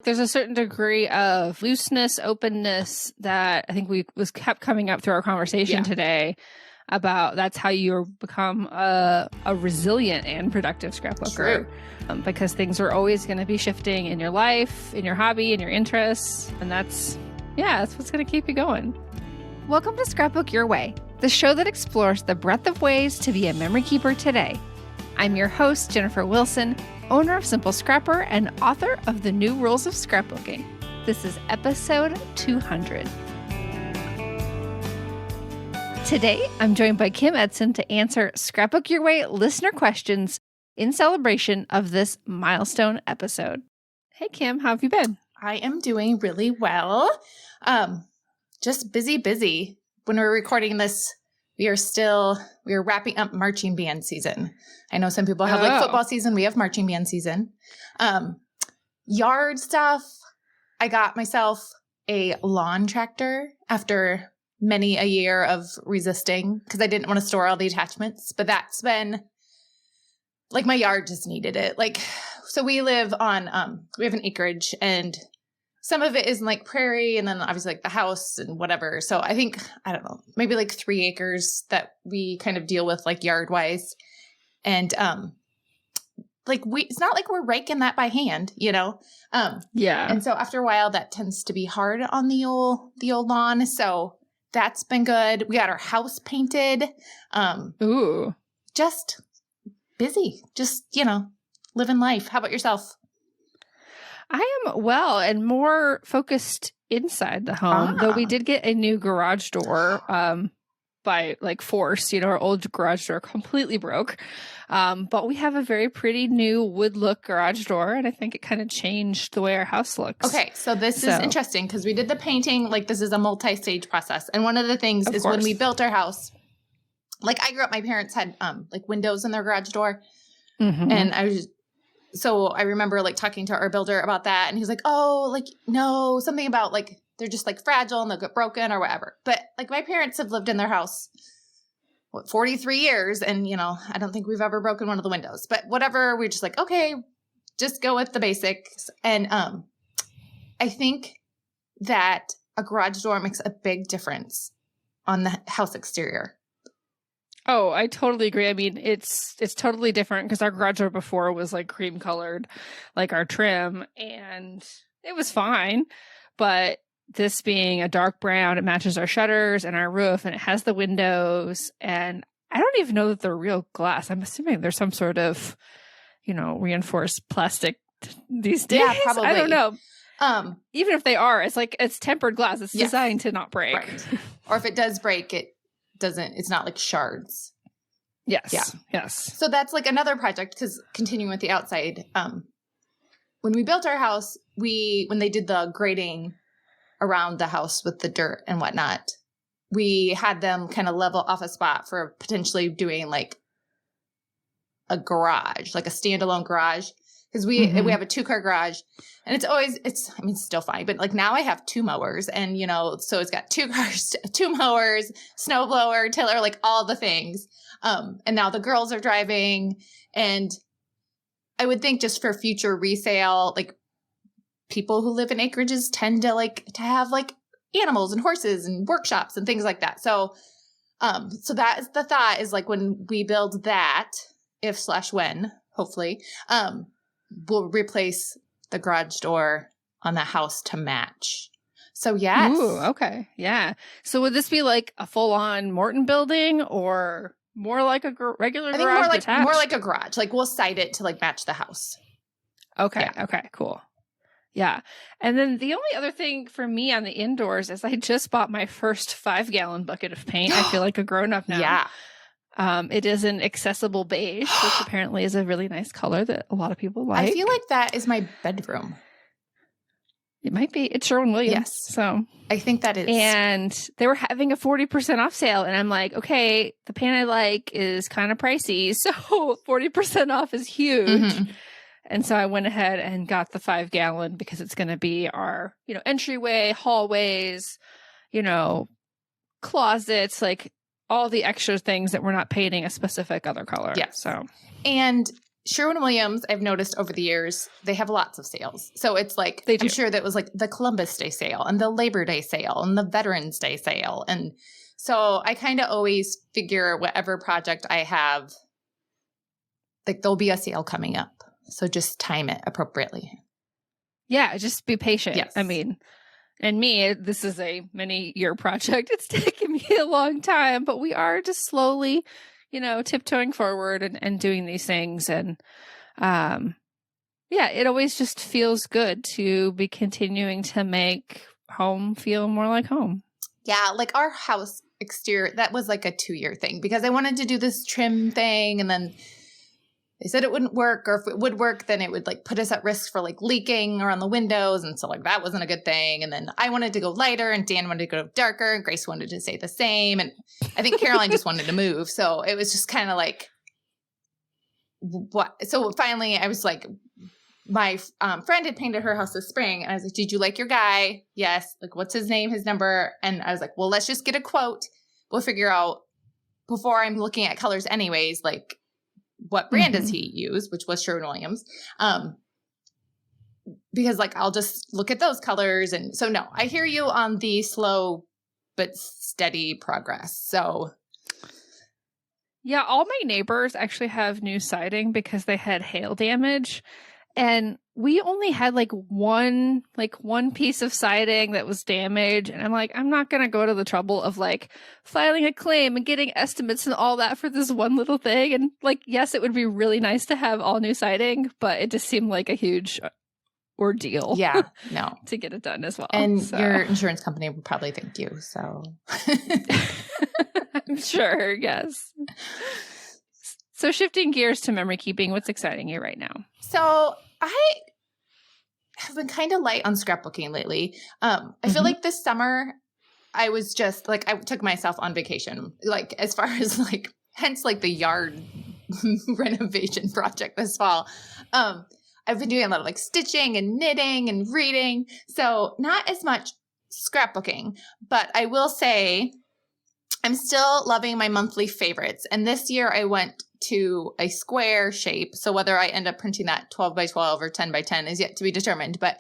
there's a certain degree of looseness, openness that I think kept coming up through our conversation today about that's how you become a resilient and productive scrapbooker. Because things are always going to be shifting in your life, in your hobby, in your interests. And that's what's going to keep you going. Welcome to Scrapbook Your Way, the show that explores the breadth of ways to be a memory keeper today. I'm your host, Jennifer Wilson, owner of Simple Scrapper and author of The New Rules of Scrapbooking. This is episode 200. Today, I'm joined by Kim Edson to answer Scrapbook Your Way listener questions in celebration of this milestone episode. Hey, Kim, how have you been? I am doing really well. Just busy. When we're recording this, we are wrapping up marching band season. I know some people have like football season. We have marching band season. Yard stuff. I got myself a lawn tractor after many a year of resisting because I didn't want to store all the attachments. But that's been like my yard just needed it. Like, so we live on, we have an acreage and some of it is in like prairie and then obviously like the house and whatever. So I think, I don't know, maybe like 3 acres that we kind of deal with like yard wise. And it's not like we're raking that by hand, you know? And so after a while that tends to be hard on the old lawn. So that's been good. We got our house painted. Just busy, just, living life. How about yourself? I am well and more focused inside the home, though we did get a new garage door by like force. Our old garage door completely broke. But we have a very pretty new wood look garage door, and I think it kind of changed the way our house looks. Okay, so this is interesting because we did the painting. Like this is a multi-stage process. And one of the things is when we built our house, like I grew up, my parents had like windows in their garage door. Mm-hmm. And so I remember like talking to our builder about that. And he's like, oh, like, no, something about like, they're just like fragile and they'll get broken or whatever. But like my parents have lived in their house, 43 years. And, I don't think we've ever broken one of the windows, but whatever. We're just like, okay, just go with the basics. And I think that a garage door makes a big difference on the house exterior. Oh, I totally agree. I mean, it's totally different because our garage door before was like cream colored, like our trim, and it was fine. But this being a dark brown, it matches our shutters and our roof, and it has the windows. And I don't even know that they're real glass. I'm assuming there's some sort of, reinforced plastic these days. Yeah, probably. I don't know. Even if they are, it's tempered glass. It's designed to not break. Right. Or if it does break, it's not like shards. Yes. Yeah. Yes. So that's like another project because continuing with the outside, when we built our house, when they did the grading around the house with the dirt and whatnot, we had them kind of level off a spot for potentially doing like a garage, like a standalone garage. Because we have a 2-car garage and it's still fine. But like now I have 2 mowers and, so it's got 2 cars, 2 mowers, snow blower, tiller, like all the things. And now the girls are driving. And I would think just for future resale, like people who live in acreages tend to have like animals and horses and workshops and things like that. So that is the thought is like when we build that, when, hopefully, we'll replace the garage door on the house to match. So yes. Ooh, okay. Yeah. So would this be like a full-on Morton building or more like a regular garage? I think more like a garage. Like we'll site it to like match the house. Okay. Yeah. Okay, cool. Yeah. And then the only other thing for me on the indoors is I just bought my first 5-gallon bucket of paint. I feel like a grown-up now. Yeah. It is an accessible beige, which apparently is a really nice color that a lot of people like. I feel like that is my bedroom. It might be. It's Sherwin-Williams. Yes. So I think that is. And they were having a 40% off sale. And I'm like, okay, the paint I like is kind of pricey. So 40% off is huge. Mm-hmm. And so I went ahead and got the 5-gallon because it's going to be our, entryway, hallways, closets, like all the extra things that we're not painting a specific other color. Yes. So, and Sherwin-Williams, I've noticed over the years, they have lots of sales. So it's like, They do. I'm sure that was like the Columbus Day sale and the Labor Day sale and the Veterans Day sale. And so I kind of always figure whatever project I have, like there'll be a sale coming up. So just time it appropriately. Yeah, just be patient. Yes. I mean, and me, this is a many-year project. It's taken me a long time, but we are just slowly, tiptoeing forward and doing these things. And yeah, it always just feels good to be continuing to make home feel more like home. Yeah, like our house exterior, that was like a 2-year thing because I wanted to do this trim thing and then they said it wouldn't work, or if it would work, then it would like put us at risk for like leaking around the windows. And so like that wasn't a good thing. And then I wanted to go lighter and Dan wanted to go darker and Grace wanted to stay the same. And I think Caroline just wanted to move. So it was just kind of like, what? So finally I was like, my friend had painted her house this spring. And I was like, did you like your guy? Yes. Like, what's his name, his number? And I was like, well, let's just get a quote. We'll figure out before I'm looking at colors anyways, like, what brand does he use, which was Sherwin-Williams. Because like, I'll just look at those colors. And so, no, I hear you on the slow but steady progress. So. Yeah, all my neighbors actually have new siding because they had hail damage. And we only had like one piece of siding that was damaged. And I'm like, I'm not going to go to the trouble of like filing a claim and getting estimates and all that for this one little thing. And like, yes, it would be really nice to have all new siding, but it just seemed like a huge ordeal. Yeah, no. To get it done as well. And your insurance company would probably thank you. So I'm sure, yes. So shifting gears to memory keeping, what's exciting you right now? So I have been kind of light on scrapbooking lately. I feel like this summer I was just like, I took myself on vacation, like as far as like, hence like the yard renovation project this fall. I've been doing a lot of like stitching and knitting and reading. So not as much scrapbooking, but I will say I'm still loving my monthly favorites. And this year I went to a square shape. So whether I end up printing that 12 by 12 or 10 by 10 is yet to be determined. But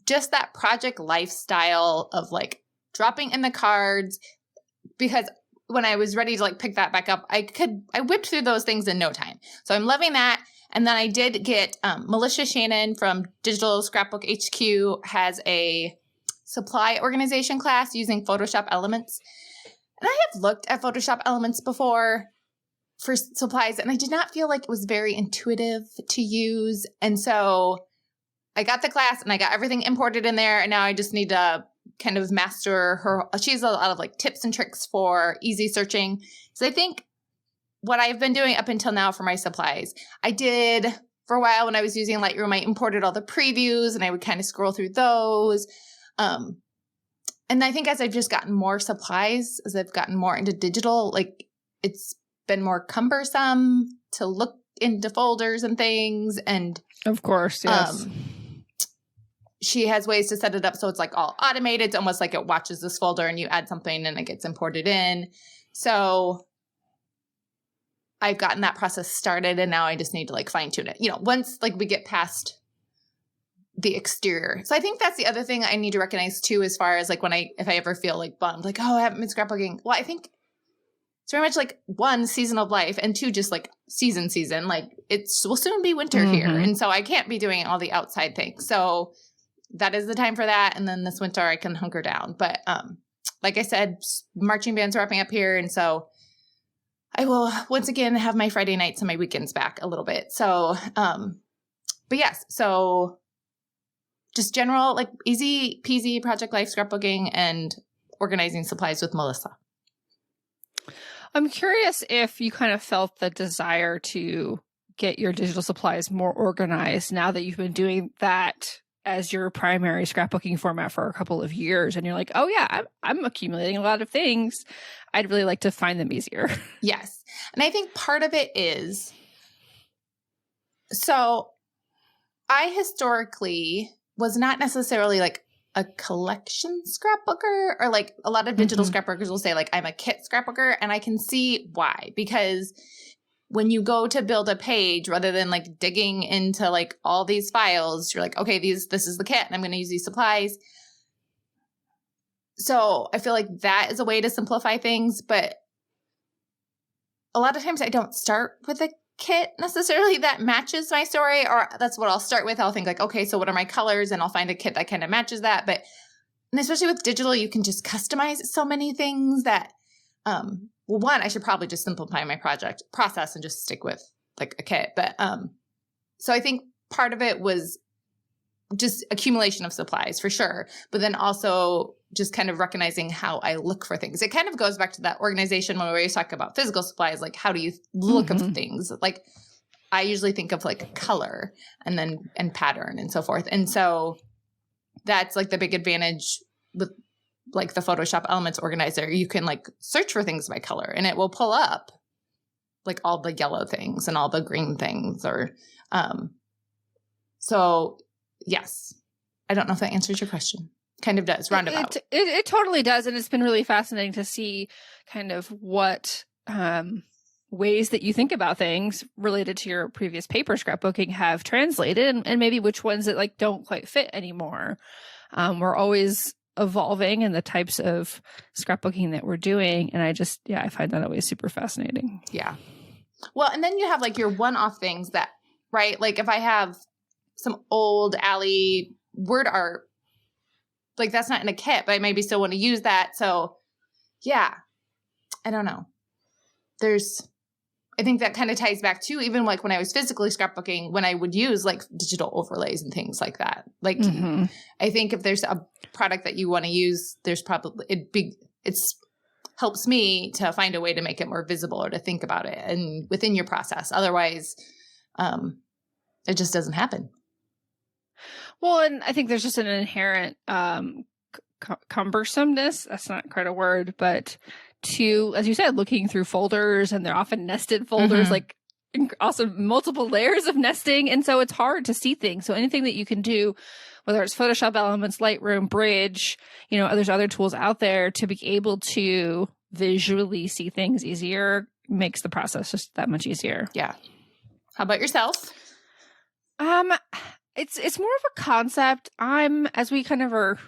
just that project lifestyle of like dropping in the cards, because when I was ready to like pick that back up, I whipped through those things in no time. So I'm loving that. And then I did get Melissa Shannon from Digital Scrapbook HQ has a supply organization class using Photoshop Elements. And I have looked at Photoshop Elements before for supplies, and I did not feel like it was very intuitive to use. And so I got the class and I got everything imported in there. And now I just need to kind of master her. She has a lot of like tips and tricks for easy searching. So I think what I've been doing up until now for my supplies, I did for a while when I was using Lightroom, I imported all the previews and I would kind of scroll through those. And I think as I've just gotten more supplies, as I've gotten more into digital, like it's been more cumbersome to look into folders and things. And of course, yes. She has ways to set it up so it's like all automated. It's almost like it watches this folder and you add something and it gets imported in. So I've gotten that process started and now I just need to like fine tune it. Once like we get past the exterior. So I think that's the other thing I need to recognize too, as far as like if I ever feel like bummed, like, oh, I haven't been scrapbooking. Well, I think it's very much like one, season of life, and two, just like season. Like will soon be winter here. And so I can't be doing all the outside things. So that is the time for that. And then this winter I can hunker down. But like I said, marching band's wrapping up here. And so I will once again have my Friday nights and my weekends back a little bit. So, but yes, so just general, like easy peasy project life scrapbooking and organizing supplies with Melissa. I'm curious if you kind of felt the desire to get your digital supplies more organized now that you've been doing that as your primary scrapbooking format for a couple of years. And you're like, oh yeah, I'm accumulating a lot of things. I'd really like to find them easier. Yes. And I think part of it is, so I historically was not necessarily like a collection scrapbooker, or like a lot of digital scrapbookers will say like I'm a kit scrapbooker, and I can see why, because when you go to build a page, rather than like digging into like all these files, you're like, okay, this is the kit and I'm going to use these supplies. So I feel like that is a way to simplify things. But a lot of times I don't start with a kit necessarily that matches my story, or that's what I'll start with. I'll think like, okay, so what are my colors? And I'll find a kit that kind of matches that. But and especially with digital, you can just customize so many things that, well, one, I should probably just simplify my project process and just stick with like a kit. But so I think part of it was just accumulation of supplies for sure, but then also just kind of recognizing how I look for things. It kind of goes back to that organization when we always talk about physical supplies, like how do you look at things? Like I usually think of like color and pattern and so forth. And so that's like the big advantage with like the Photoshop Elements Organizer. You can like search for things by color and it will pull up like all the yellow things and all the green things or so yes. I don't know if that answers your question. Kind of does, roundabout. It totally does. And it's been really fascinating to see kind of what ways that you think about things related to your previous paper scrapbooking have translated and maybe which ones that like don't quite fit anymore. We're always evolving in the types of scrapbooking that we're doing. And I find that always super fascinating. Yeah. Well, and then you have like your one-off things that, right? Like if I have some old alley word art, like that's not in a kit, but I maybe still want to use that. So yeah, I don't know. I think that kind of ties back to even like when I was physically scrapbooking, when I would use like digital overlays and things like that. Like I think if there's a product that you want to use, there's probably it's helps me to find a way to make it more visible or to think about it and within your process. Otherwise, it just doesn't happen. Well, and I think there's just an inherent cumbersomeness. That's not quite a word, but to, as you said, looking through folders, and they're often nested folders, like also multiple layers of nesting. And so it's hard to see things. So anything that you can do, whether it's Photoshop Elements, Lightroom, Bridge, there's other tools out there to be able to visually see things easier makes the process just that much easier. Yeah. How about yourself? It's more of a concept. As we kind of are,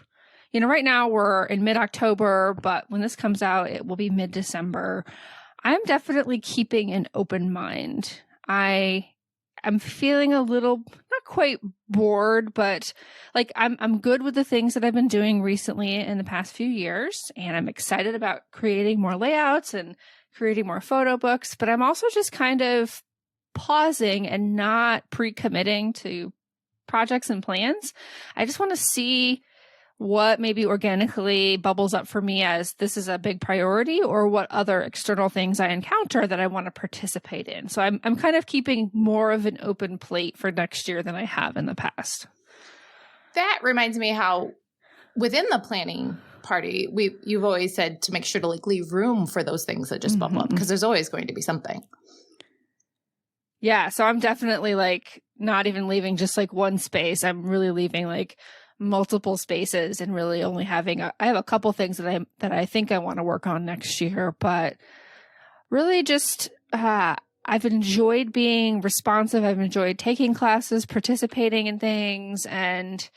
right now we're in mid-October, but when this comes out, it will be mid-December. I'm definitely keeping an open mind. I'm feeling a little, not quite bored, but like I'm good with the things that I've been doing recently in the past few years, and I'm excited about creating more layouts and creating more photo books, but I'm also just kind of pausing and not pre-committing to projects and plans. I just want to see what maybe organically bubbles up for me as this is a big priority, or what other external things I encounter that I want to participate in. So I'm kind of keeping more of an open plate for next year than I have in the past. That reminds me how within the planning party, you've always said to make sure to like leave room for those things that just bubble up, because there's always going to be something. Yeah, so I'm definitely like not even leaving just like one space. I'm really leaving like multiple spaces and really only having I have a couple things that I think I want to work on next year, but really just I've enjoyed being responsive. I've enjoyed taking classes, participating in things, and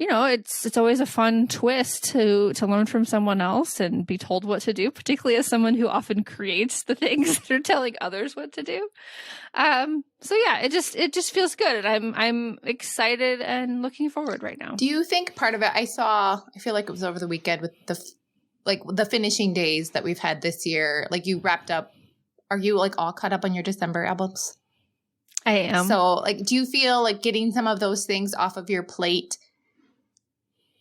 it's always a fun twist to learn from someone else and be told what to do, particularly as someone who often creates the things that are telling others what to do. So yeah, it just feels good. And I'm excited and looking forward right now. Do you think part of it, I feel like it was over the weekend with the finishing days that we've had this year, like you wrapped up, are you like all caught up on your December albums? I am. So like, do you feel like getting some of those things off of your plate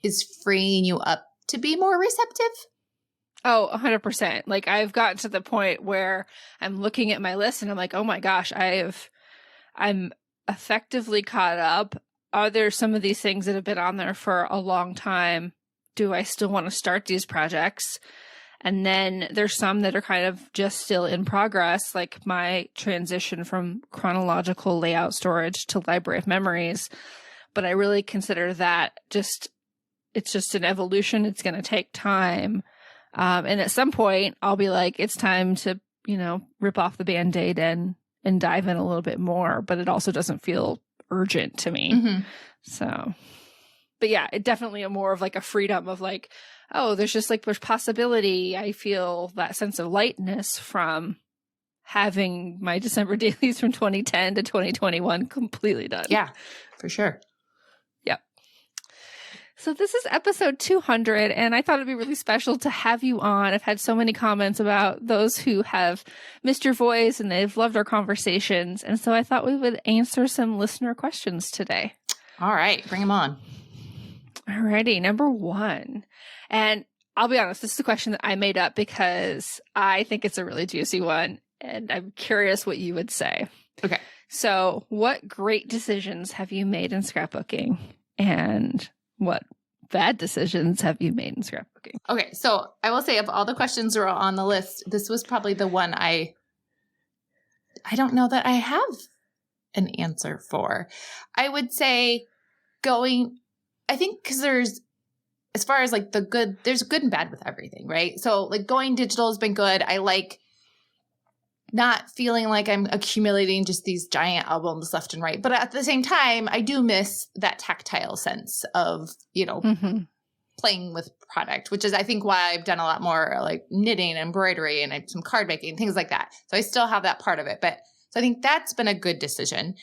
is freeing you up to be more receptive? Oh, 100%. Like I've gotten to the point where I'm looking at my list and I'm like, oh my gosh, I'm effectively caught up. Are there some of these things that have been on there for a long time? Do I still want to start these projects? And then there's some that are kind of just still in progress, like my transition from chronological layout storage to library of memories. But I really consider that it's just an evolution. It's going to take time. And at some point I'll be like, it's time to, rip off the Band-Aid and dive in a little bit more, but it also doesn't feel urgent to me. Mm-hmm. So, but yeah, it definitely a more of like a freedom of like, oh, there's possibility. I feel that sense of lightness from having my December dailies from 2010 to 2021 completely done. Yeah, for sure. Yep. So this is episode 200, and I thought it'd be really special to have you on. I've had so many comments about those who have missed your voice and they've loved our conversations. And so I thought we would answer some listener questions today. All right, bring them on. Alrighty, number 1. And I'll be honest, this is a question that I made up because I think it's a really juicy one, and I'm curious what you would say. Okay. So what great decisions have you made in scrapbooking, and what bad decisions have you made in scrapbooking? Okay, so I will say of all the questions that were on the list, this was probably the one I don't know that I have an answer for. I would say I think because there's, as far as like there's good and bad with everything, right? So like going digital has been good. I like not feeling like I'm accumulating just these giant albums left and right. But at the same time, I do miss that tactile sense of, playing with product, which is, I think, why I've done a lot more like knitting, embroidery, and some card making, things like that. So I still have that part of it. But so I think that's been a good decision.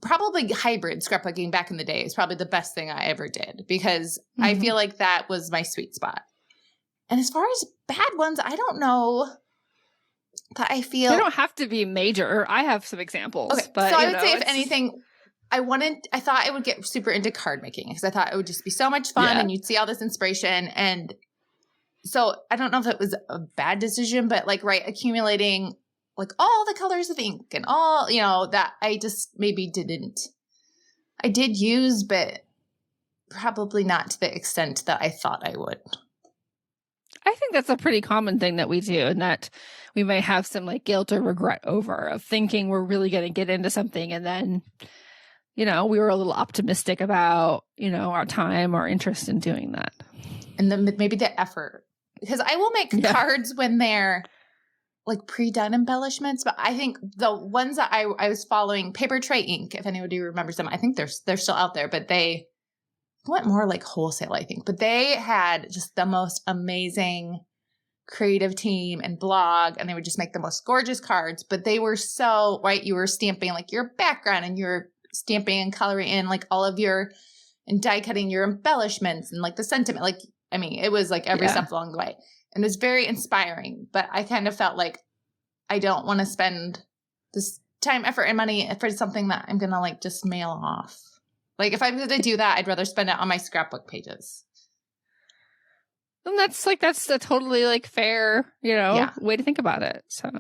Probably hybrid scrapbooking back in the day is probably the best thing I ever did, because I feel like that was my sweet spot. And as far as bad ones, I don't know. But I feel they don't have to be major. I have some examples. Okay, but so I would say, if anything, I thought I would get super into card making, because I thought it would just be so much fun and you'd see all this inspiration. And so I don't know if it was a bad decision, but like, accumulating like all the colors of ink and all, that I just maybe I did use, but probably not to the extent that I thought I would. I think that's a pretty common thing that we do, and that we may have some like guilt or regret over, of thinking we're really going to get into something, and then, we were a little optimistic about, our time or interest in doing that. And then maybe the effort, because I will make cards when they're like pre-done embellishments, but I think the ones that I was following, Paper Tray Ink, if anybody remembers them, I think they're still out there, but they went more like wholesale, I think. But they had just the most amazing creative team and blog, and they would just make the most gorgeous cards. But they were so, you were stamping like your background, and you're stamping and coloring in like all of your, and die cutting your embellishments and like the sentiment. Like, I mean, it was like every step along the way. And it was very inspiring. But I kind of felt like I don't want to spend this time, effort, and money for something that I'm going to like just mail off. Like, if I'm going to do that, I'd rather spend it on my scrapbook pages. And that's a totally like fair, way to think about it. So,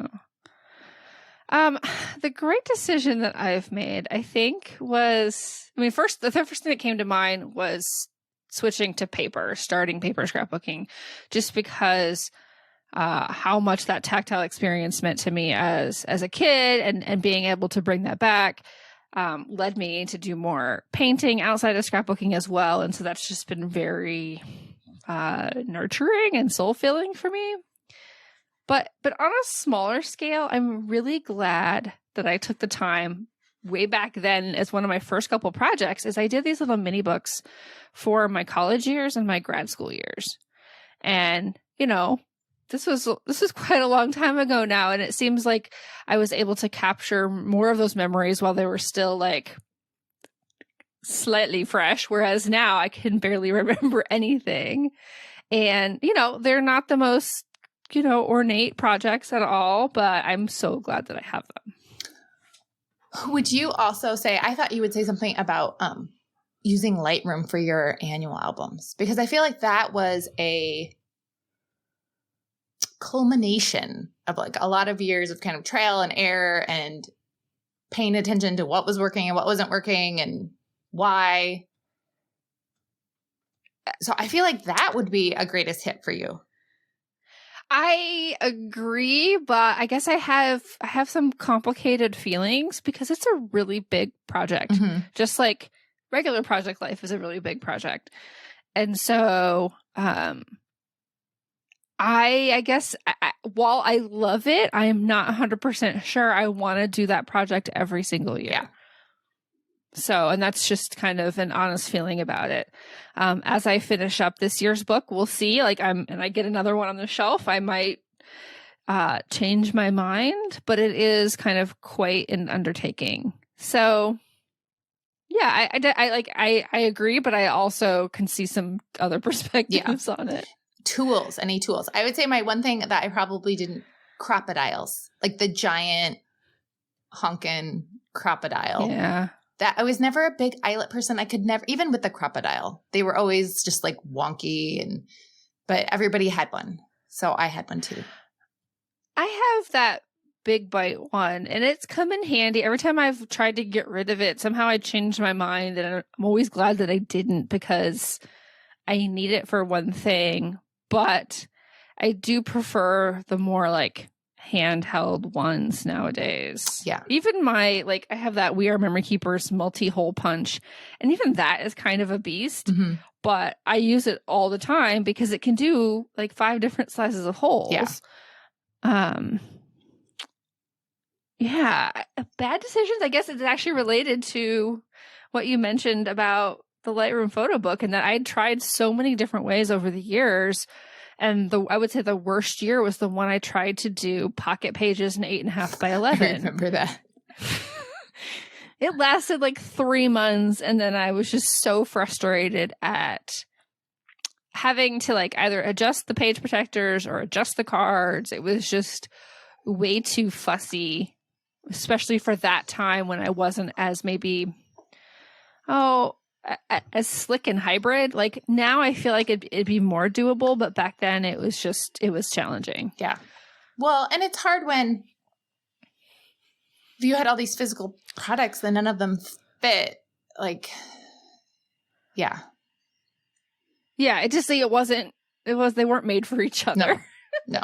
the great decision that I've made, I think, was, the first thing that came to mind was switching to paper, starting paper scrapbooking, just because how much that tactile experience meant to me as a kid, and being able to bring that back led me to do more painting outside of scrapbooking as well. And so that's just been very nurturing and soul-filling for me. But on a smaller scale, I'm really glad that I took the time way back then, as one of my first couple projects, is I did these little mini books for my college years and my grad school years. And, this was quite a long time ago now. And it seems like I was able to capture more of those memories while they were still like slightly fresh. Whereas now I can barely remember anything. And, they're not the most, ornate projects at all, but I'm so glad that I have them. Would you also say, I thought you would say something about using Lightroom for your annual albums, because I feel like that was a culmination of like a lot of years of kind of trial and error and paying attention to what was working and what wasn't working and why. So I feel like that would be a greatest hit for you. I agree, but I guess I have some complicated feelings, because it's a really big project. Just like regular project life is a really big project. And so I guess while I love it, I am not 100% sure I want to do that project every single year. Yeah. So, and that's just kind of an honest feeling about it. As I finish up this year's book, we'll see. Like and I get another one on the shelf, I might change my mind, but it is kind of quite an undertaking. So, yeah, I agree, but I also can see some other perspectives on it. Tools, any tools. I would say my one thing that I probably didn't, crocodiles, like the giant honkin' crocodile. Yeah. That I was never a big eyelet person. I could never, even with the crocodile, they were always just like wonky but everybody had one. So I had one too. I have that big bite one and it's come in handy. Every time I've tried to get rid of it, somehow I changed my mind, and I'm always glad that I didn't because I need it for one thing, but I do prefer the more like handheld ones nowadays. Yeah. Even I have that We Are Memory Keepers multi-hole punch, and even that is kind of a beast, Mm-hmm. but I use it all the time because it can do like 5 different sizes of holes. Yeah. Bad decisions, I guess it's actually related to what you mentioned about the Lightroom photo book, and that I had tried so many different ways over the years. And I would say the worst year was the one I tried to do pocket pages in 8.5 by 11. I remember that. It lasted like 3 months, and then I was just so frustrated at having to like either adjust the page protectors or adjust the cards. It was just way too fussy, especially for that time when I wasn't as maybe as slick and hybrid. Like now I feel like it'd be more doable, but back then it was challenging. Yeah. Well, and it's hard when if you had all these physical products, then none of them fit. Like, yeah. Yeah. It just, they weren't made for each other. No.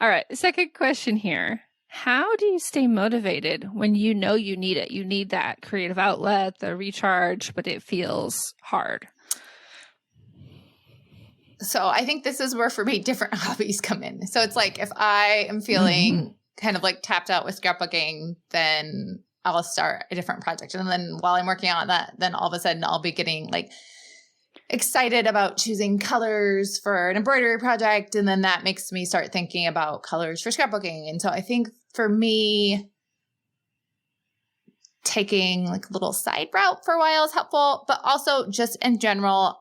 All right. Second question here. How do you stay motivated when you know you need it? You need that creative outlet, the recharge, but it feels hard. So I think this is where, for me, different hobbies come in. So it's like if I am feeling kind of like tapped out with scrapbooking, then I'll start a different project. And then while I'm working on that, then all of a sudden I'll be getting like excited about choosing colors for an embroidery project. And then that makes me start thinking about colors for scrapbooking. And so I think for me, taking like a little side route for a while is helpful, but also just in general,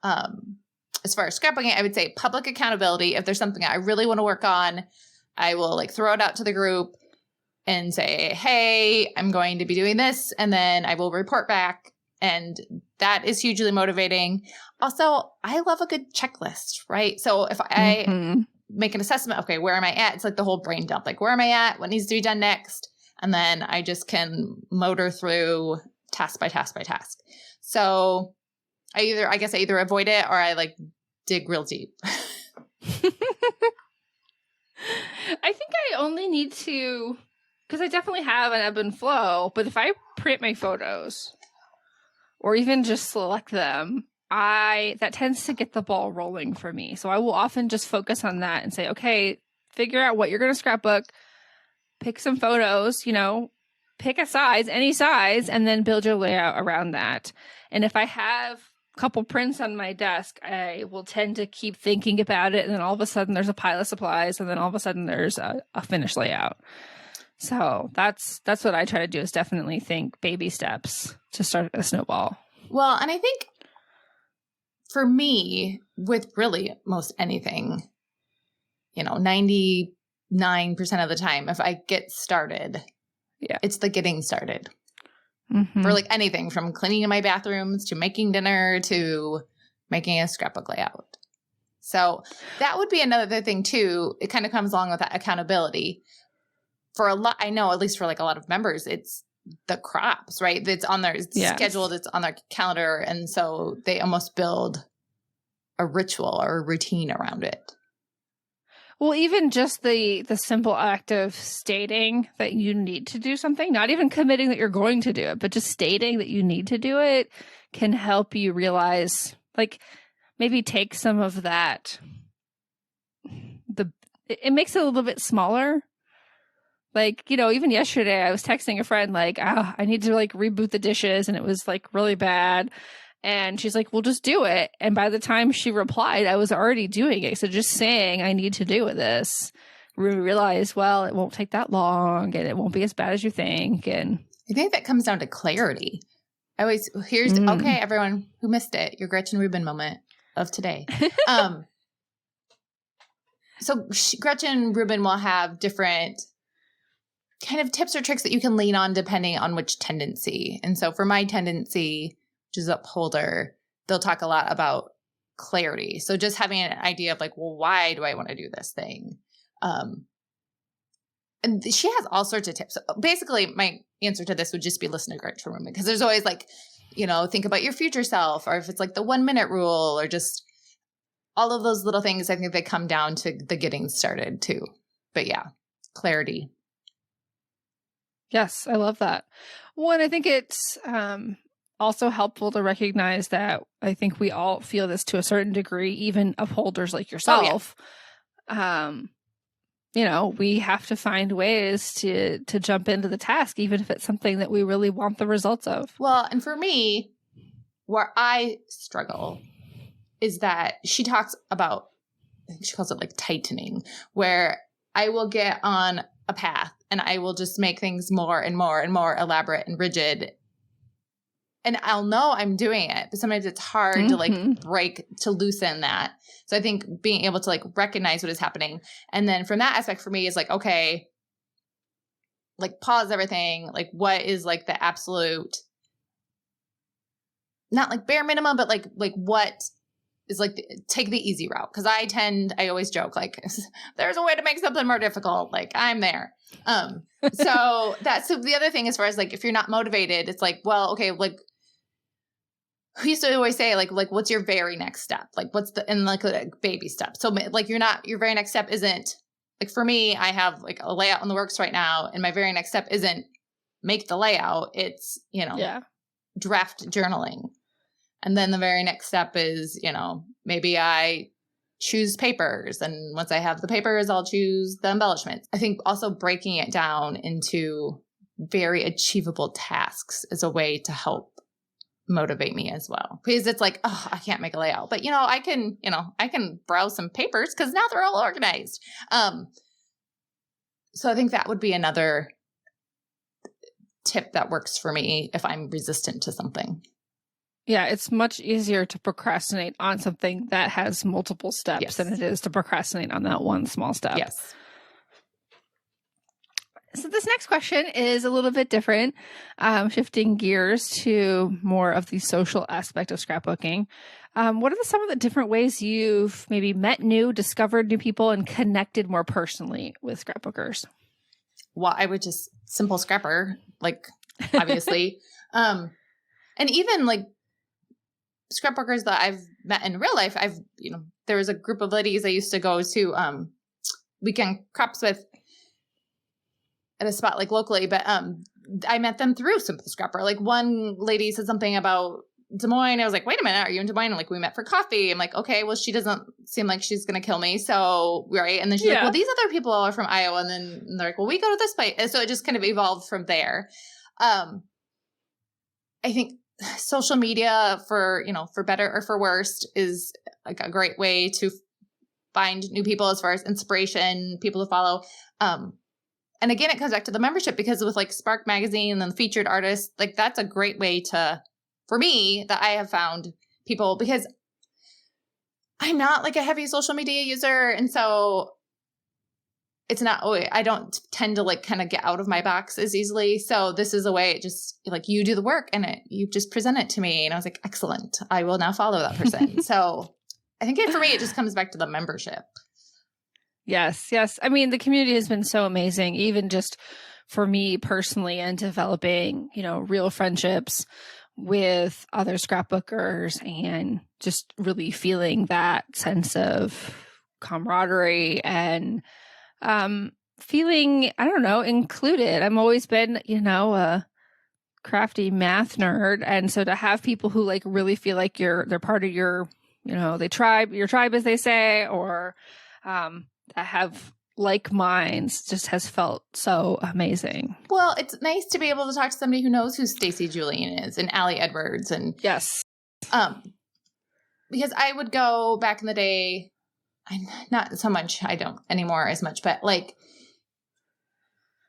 as far as scrapbooking, I would say public accountability. If there's something I really want to work on, I will like throw it out to the group and say, hey, I'm going to be doing this. And then I will report back. And that is hugely motivating. Also, I love a good checklist, right? So if I make an assessment, okay, where am I at? It's like the whole brain dump. Like, where am I at? What needs to be done next? And then I just can motor through task by task by task. So I either avoid it or I like dig real deep. I think I only need to, because I definitely have an ebb and flow, but if I print my photos or even just select them, that tends to get the ball rolling for me. So I will often just focus on that and say, okay, figure out what you're going to scrapbook, pick some photos, pick a size, any size, and then build your layout around that. And if I have a couple prints on my desk, I will tend to keep thinking about it. And then all of a sudden there's a pile of supplies. And then all of a sudden there's a finished layout. So that's what I try to do, is definitely think baby steps to start a snowball. Well, and I think for me, with really most anything, 99% of the time, if I get started, it's the getting started. For like anything from cleaning my bathrooms to making dinner to making a scrapbook layout. So that would be another thing too. It kind of comes along with that accountability. For a lot, I know at least for like a lot of members, it's the crops, right? It's on their scheduled, it's on their calendar. And so they almost build a ritual or a routine around it. Well, even just the simple act of stating that you need to do something, not even committing that you're going to do it, but just stating that you need to do it can help you realize, like, maybe take some of that, it makes it a little bit smaller. Like, even yesterday I was texting a friend like, I need to like reboot the dishes and it was like really bad. And she's like, well, just do it. And by the time she replied, I was already doing it. So just saying I need to do this, we realize, well, it won't take that long and it won't be as bad as you think. And I think that comes down to clarity. Okay, everyone who missed it, your Gretchen Rubin moment of today. So Gretchen Rubin will have different kind of tips or tricks that you can lean on depending on which tendency. And so for my tendency, which is upholder, they'll talk a lot about clarity. So just having an idea of like, well, why do I want to do this thing? And she has all sorts of tips. So basically, my answer to this would just be listen to Gretchen Rubin, because there's always like, think about your future self, or if it's like the 1 minute rule, or just all of those little things. I think they come down to the getting started too. But yeah, clarity. Yes, I love that. One, I think it's also helpful to recognize that I think we all feel this to a certain degree, even upholders like yourself. Oh, yeah. We have to find ways to jump into the task, even if it's something that we really want the results of. Well, and for me, where I struggle is that she talks about, I think she calls it like tightening, where I will get on a path and I will just make things more and more and more elaborate and rigid. And I'll know I'm doing it, but sometimes it's hard to like to loosen that. So I think being able to like recognize what is happening. And then from that aspect for me is like, okay, like pause everything. Like what is like the absolute, not like bare minimum, but like what is like, take the easy route. Cause I always joke like there's a way to make something more difficult. Like I'm there. So the other thing as far as like, if you're not motivated, it's like, well, okay, like, we used to always say like, what's your very next step? Like and like baby step. So like your very next step isn't like, for me, I have like a layout in the works right now. And my very next step isn't make the layout. It's, draft journaling. And then the very next step is, maybe I choose papers. And once I have the papers, I'll choose the embellishments. I think also breaking it down into very achievable tasks is a way to help motivate me as well, because it's like, oh, I can't make a layout, but I can browse some papers because now they're all organized. So I think that would be another tip that works for me if I'm resistant to something. Yeah, it's much easier to procrastinate on something that has multiple steps than it is to procrastinate on that one small step. Yes. So this next question is a little bit different, shifting gears to more of the social aspect of scrapbooking. What are some of the different ways you've maybe met discovered new people, and connected more personally with scrapbookers? Well, I would just simple scrapper, like obviously. And even like scrapbookers that I've met in real life, there was a group of ladies I used to go to weekend crops with at a spot like locally, but I met them through Simple Scrapper. Like one lady said something about Des Moines. I was like, wait a minute, are you in Des Moines? And like, we met for coffee. I'm like, okay, well, she doesn't seem like she's going to kill me. So, right. And then she's like, well, these other people are from Iowa. And then they're like, well, we go to this place. And so it just kind of evolved from there. I think social media for better or for worse is like a great way to find new people as far as inspiration, people to follow. And again, it comes back to the membership, because with like Spark Magazine and the featured artists, like that's a great way for me, that I have found people, because I'm not like a heavy social media user. And so it's not, I don't tend to like kind of get out of my box as easily. So this is a way, it just like, you do the work and you just present it to me. And I was like, excellent, I will now follow that person. So I think for me, it just comes back to the membership. Yes. I mean, the community has been so amazing, even just for me personally, and developing, real friendships with other scrapbookers, and just really feeling that sense of camaraderie and feeling, I don't know, included. I've always been, a crafty math nerd. And so to have people who like really feel like they're part of your your tribe, as they say, or that have like minds, just has felt so amazing. Well, it's nice to be able to talk to somebody who knows who Stacey Julian is and Allie Edwards. And yes. Because I would go back in the day, I'm not so much, I don't anymore as much, but like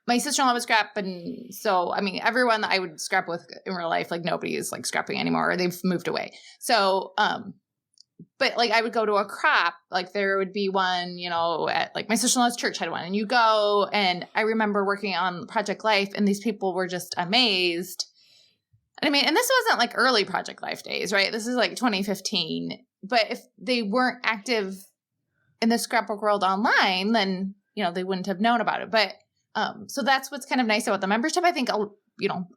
my sister-in-law would scrap. And so, I mean, everyone that I would scrap with in real life, like nobody is like scrapping anymore, or they've moved away. So, but like I would go to a crop, like there would be one, at like my sister-in-law's church had one, and you go, and I remember working on Project Life, and these people were just amazed. I mean, and this wasn't like early Project Life days, right? This is like 2015. But if they weren't active in the scrapbook world online, then, they wouldn't have known about it. But so that's what's kind of nice about the membership. I think,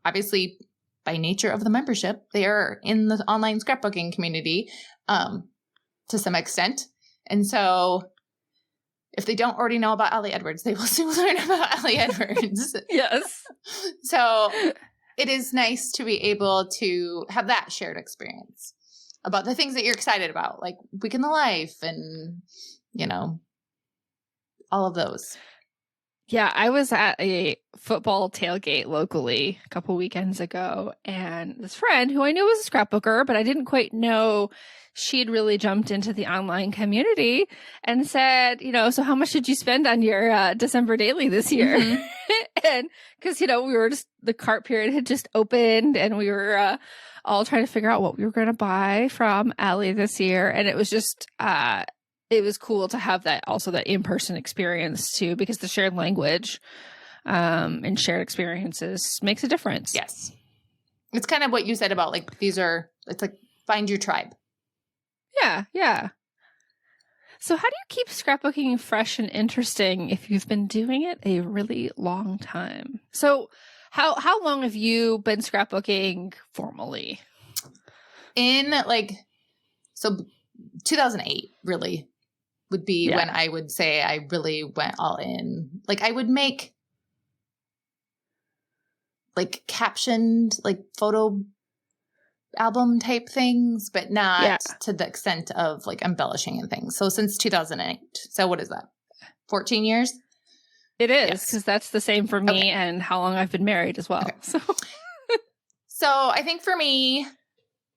obviously by nature of the membership, they are in the online scrapbooking community to some extent. And so if they don't already know about Allie Edwards, they will soon learn about Allie Edwards. Yes. So it is nice to be able to have that shared experience about the things that you're excited about, like Week in the Life and, all of those. Yeah, I was at a football tailgate locally a couple weekends ago, and this friend who I knew was a scrapbooker, but I didn't quite know she'd really jumped into the online community, and said, so how much did you spend on your December daily this year? Mm-hmm. And because, we were the cart period had just opened, and we were all trying to figure out what we were going to buy from Allie this year. And it was just, it was cool to have that in-person experience too, because the shared language and shared experiences makes a difference. Yes. It's kind of what you said about like, it's like find your tribe. Yeah. Yeah. So how do you keep scrapbooking fresh and interesting if you've been doing it a really long time? So how long have you been scrapbooking formally? In 2008 really would be when I would say I really went all in. Like I would make like captioned like photo album type things, but not to the extent of like embellishing and things. So since 2008. So what is that? 14 years? It is, because that's the same for me and how long I've been married as well. Okay. So I think for me,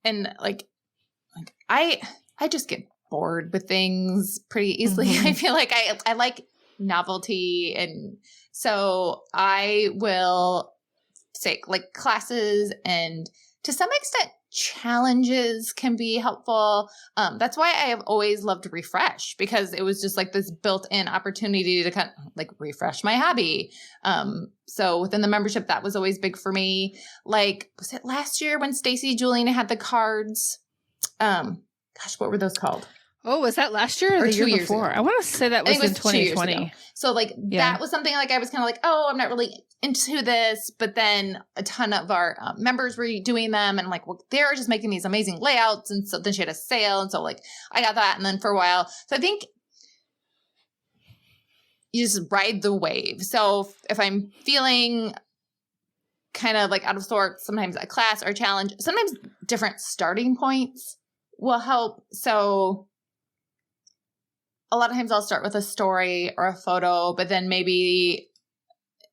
and like I just get bored with things pretty easily. Mm-hmm. I feel like I like novelty, and so I will say like classes and to some extent challenges can be helpful. That's why I have always loved Refresh, because it was just like this built-in opportunity to kind of like refresh my hobby. So within the membership, that was always big for me. Like, was it last year when Stacey Julian had the cards? What were those called? Oh, was that last year or the year before? Ago. I want to say that was in 2020. So like that was something like I was kind of like, oh, I'm not really into this. But then a ton of our members were doing them. And I'm like, well, they're just making these amazing layouts. And so then she had a sale. And so like I got that. And then for a while. So I think you just ride the wave. So if I'm feeling kind of like out of sorts, sometimes a class or a challenge, sometimes different starting points will help. So a lot of times I'll start with a story or a photo, but then maybe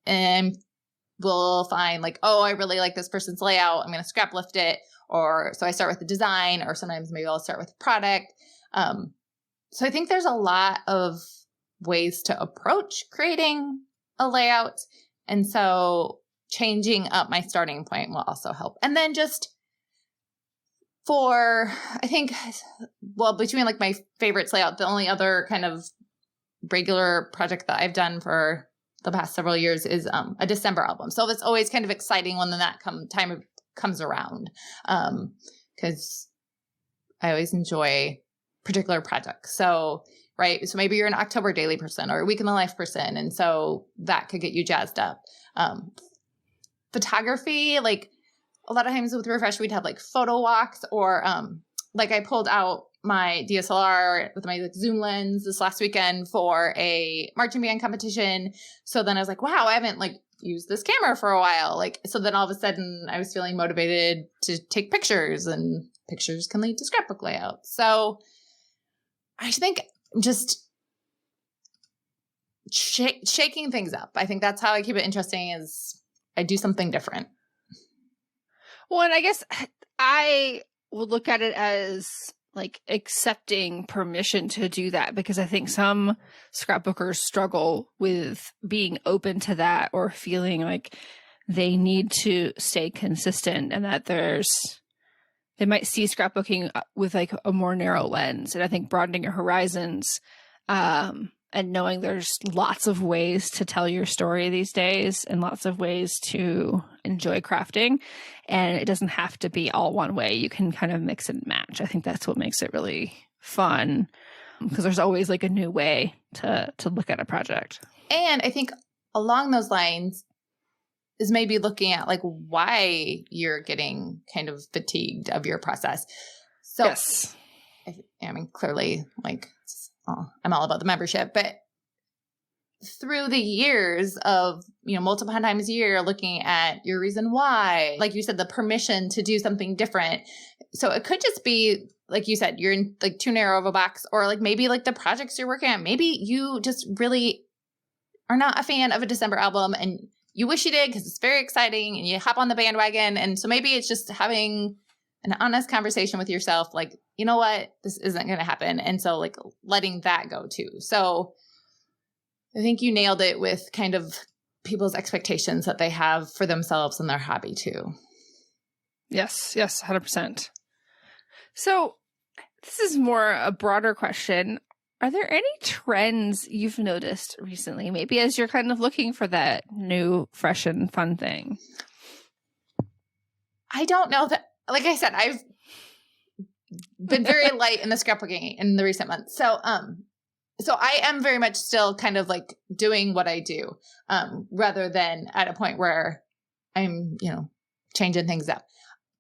we'll find like, oh, I really like this person's layout. I'm going to scrap lift it. Or so I start with the design, or sometimes maybe I'll start with the product. So I think there's a lot of ways to approach creating a layout. And so changing up my starting point will also help. And then just I think, between like my favorites layout, the only other kind of regular project that I've done for the past several years is a December album. So it's always kind of exciting when that time comes around, because I always enjoy particular projects. So, right. So maybe you're an October daily person or a Week in the Life person. And so that could get you jazzed up. Photography, like, a lot of times with Refresh, we'd have like photo walks, or like I pulled out my DSLR with my like zoom lens this last weekend for a marching band competition. So then I was like, wow, I haven't like used this camera for a while. Like, so then all of a sudden I was feeling motivated to take pictures, and pictures can lead to scrapbook layouts. So I think just shaking things up. I think that's how I keep it interesting, is I do something different. Well, and I guess I would look at it as like accepting permission to do that, because I think some scrapbookers struggle with being open to that, or feeling like they need to stay consistent, and that they might see scrapbooking with like a more narrow lens. And I think broadening your horizons, and knowing there's lots of ways to tell your story these days, and lots of ways to enjoy crafting, and it doesn't have to be all one way. You can kind of mix and match. I think that's what makes it really fun, because there's always like a new way to look at a project. And I think along those lines is maybe looking at like why you're getting kind of fatigued of your process. So yes. I mean, clearly, like, I'm all about the membership, but through the years of, multiple times a year, looking at your reason why, like you said, the permission to do something different. So it could just be, like you said, you're in like too narrow of a box, or like maybe like the projects you're working on, maybe you just really are not a fan of a December album and you wish you did because it's very exciting and you hop on the bandwagon. And so maybe it's just having an honest conversation with yourself, like, you know what, this isn't going to happen. And so like letting that go too. So I think you nailed it with kind of people's expectations that they have for themselves and their hobby too. Yes, 100%. So this is more a broader question. Are there any trends you've noticed recently, maybe as you're kind of looking for that new, fresh and fun thing? I don't know that, like I said, I've been very light in the scrapbooking in the recent months. So I am very much still kind of like doing what I do, rather than at a point where I'm, changing things up.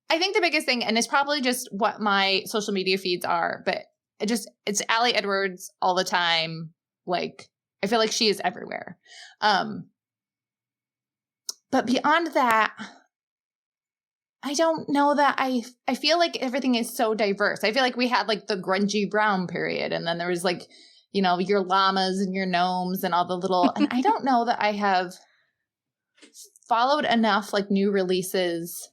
I think the biggest thing, and it's probably just what my social media feeds are, but it's Allie Edwards all the time. Like, I feel like she is everywhere. But beyond that, I don't know that I feel like everything is so diverse. I feel like we had like the grungy brown period, and then there was like, your llamas and your gnomes and all the little, and I don't know that I have followed enough like new releases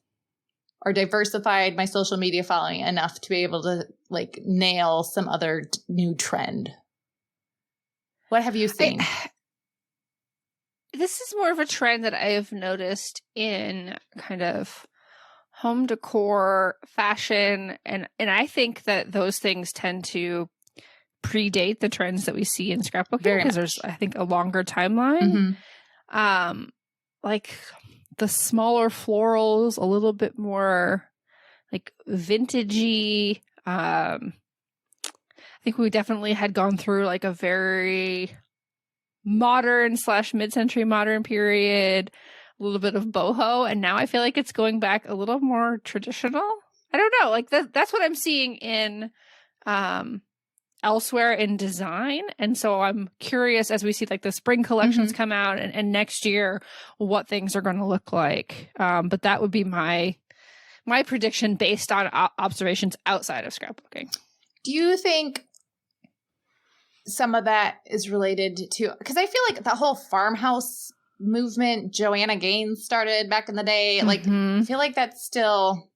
or diversified my social media following enough to be able to like nail some other new trend. What have you seen? This is more of a trend that I have noticed in kind of home decor, fashion, and I think that those things tend to predate the trends that we see in scrapbooking, because there's, I think, a longer timeline. Mm-hmm. Like the smaller florals, a little bit more like vintagey. I think we definitely had gone through like a very modern / mid-century modern period, a little bit of boho, and now I feel like it's going back a little more traditional. I don't know, like that's what I'm seeing in elsewhere in design. And so I'm curious, as we see like the spring collections come out and next year, what things are going to look like. But that would be my prediction based on observations outside of scrapbooking. Do you think some of that is related to, because I feel like the whole farmhouse movement Joanna Gaines started back in the day, like I feel like that's still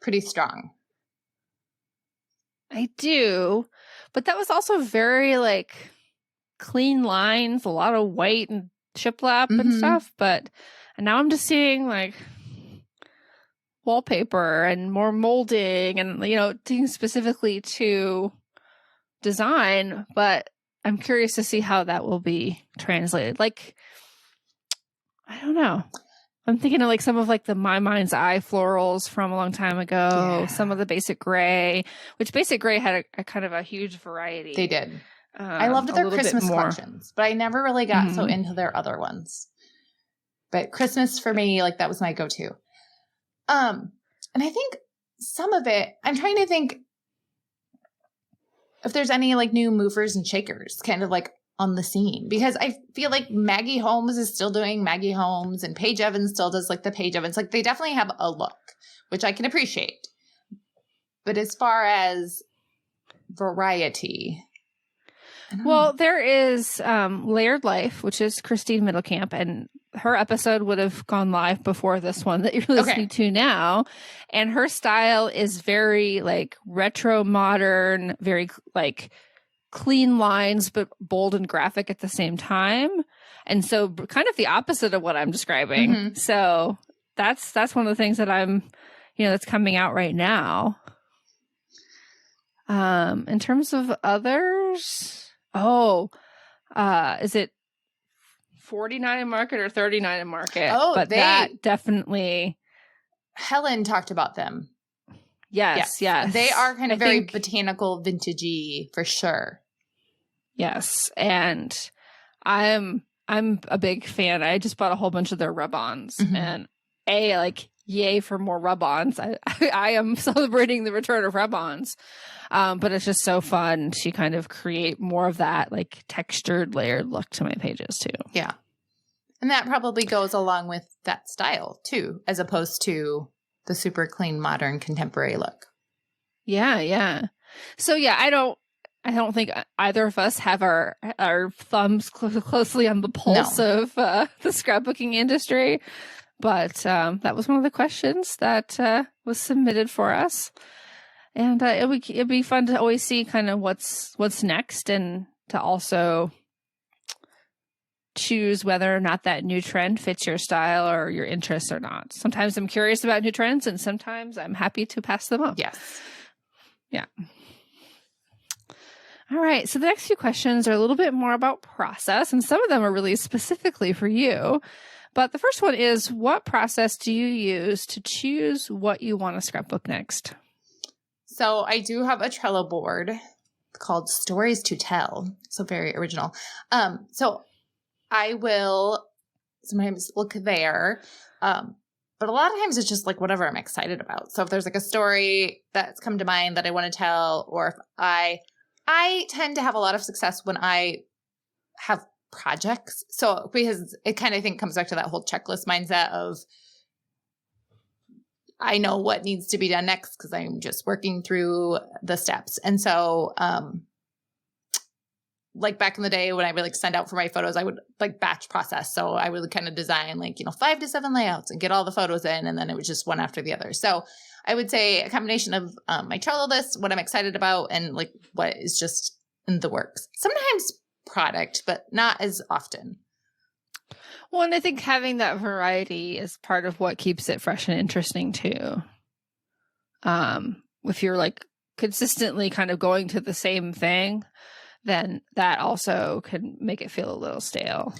pretty strong. I do, but that was also very like clean lines, a lot of white and shiplap and stuff. But now I'm just seeing like wallpaper and more molding and, things specifically to design. But I'm curious to see how that will be translated. Like, I don't know. I'm thinking of like some of like the My Mind's Eye florals from a long time ago, some of the Basic Gray, which Basic Gray had a kind of a huge variety. They did. I loved their Christmas collections, but I never really got so into their other ones. But Christmas for me, like that was my go-to. And I think some of it, I'm trying to think if there's any like new movers and shakers kind of like on the scene, because I feel like Maggie Holmes is still doing Maggie Holmes and Paige Evans still does like the Paige Evans. Like they definitely have a look, which I can appreciate. But as far as variety, Well, there is Layered Life, which is Christine Middlecamp, and her episode would have gone live before this one that you're listening to now. And her style is very like retro modern, very like clean lines, but bold and graphic at the same time. And so kind of the opposite of what I'm describing. Mm-hmm. So that's one of the things that I'm, that's coming out right now. In terms of others, is it 49 in market or 39 in market? Oh, but that definitely. Helen talked about them. Yes. They are kind of very botanical, vintagey for sure. Yes, and I'm a big fan. I just bought a whole bunch of their rub-ons, and yay for more rub-ons. I am celebrating the return of rub-ons, but it's just so fun to kind of create more of that like textured, layered look to my pages too. Yeah, and that probably goes along with that style too, as opposed to the super clean, modern, contemporary look. Yeah. So yeah, I don't think either of us have our thumbs closely on the pulse of the scrapbooking industry, but that was one of the questions that was submitted for us, and it'd be fun to always see kind of what's next, and to also choose whether or not that new trend fits your style or your interests or not. Sometimes I'm curious about new trends, and sometimes I'm happy to pass them up. Yes. Yeah. All right. So the next few questions are a little bit more about process, and some of them are really specifically for you. But the first one is, what process do you use to choose what you want to scrapbook next? So I do have a Trello board called Stories to Tell. So very original. So I will sometimes look there. But a lot of times it's just like whatever I'm excited about. So if there's like a story that's come to mind that I want to tell, or if I tend to have a lot of success when I have projects. So because it kind of, I think, comes back to that whole checklist mindset of I know what needs to be done next because I'm just working through the steps. And so like back in the day when I would like send out for my photos, I would like batch process. So I would kind of design 5 to 7 layouts and get all the photos in, and then it was just one after the other. So I would say a combination of my Trello list, what I'm excited about, and like what is just in the works. Sometimes product, but not as often. Well, and I think having that variety is part of what keeps it fresh and interesting too. If you're like consistently kind of going to the same thing, then that also can make it feel a little stale.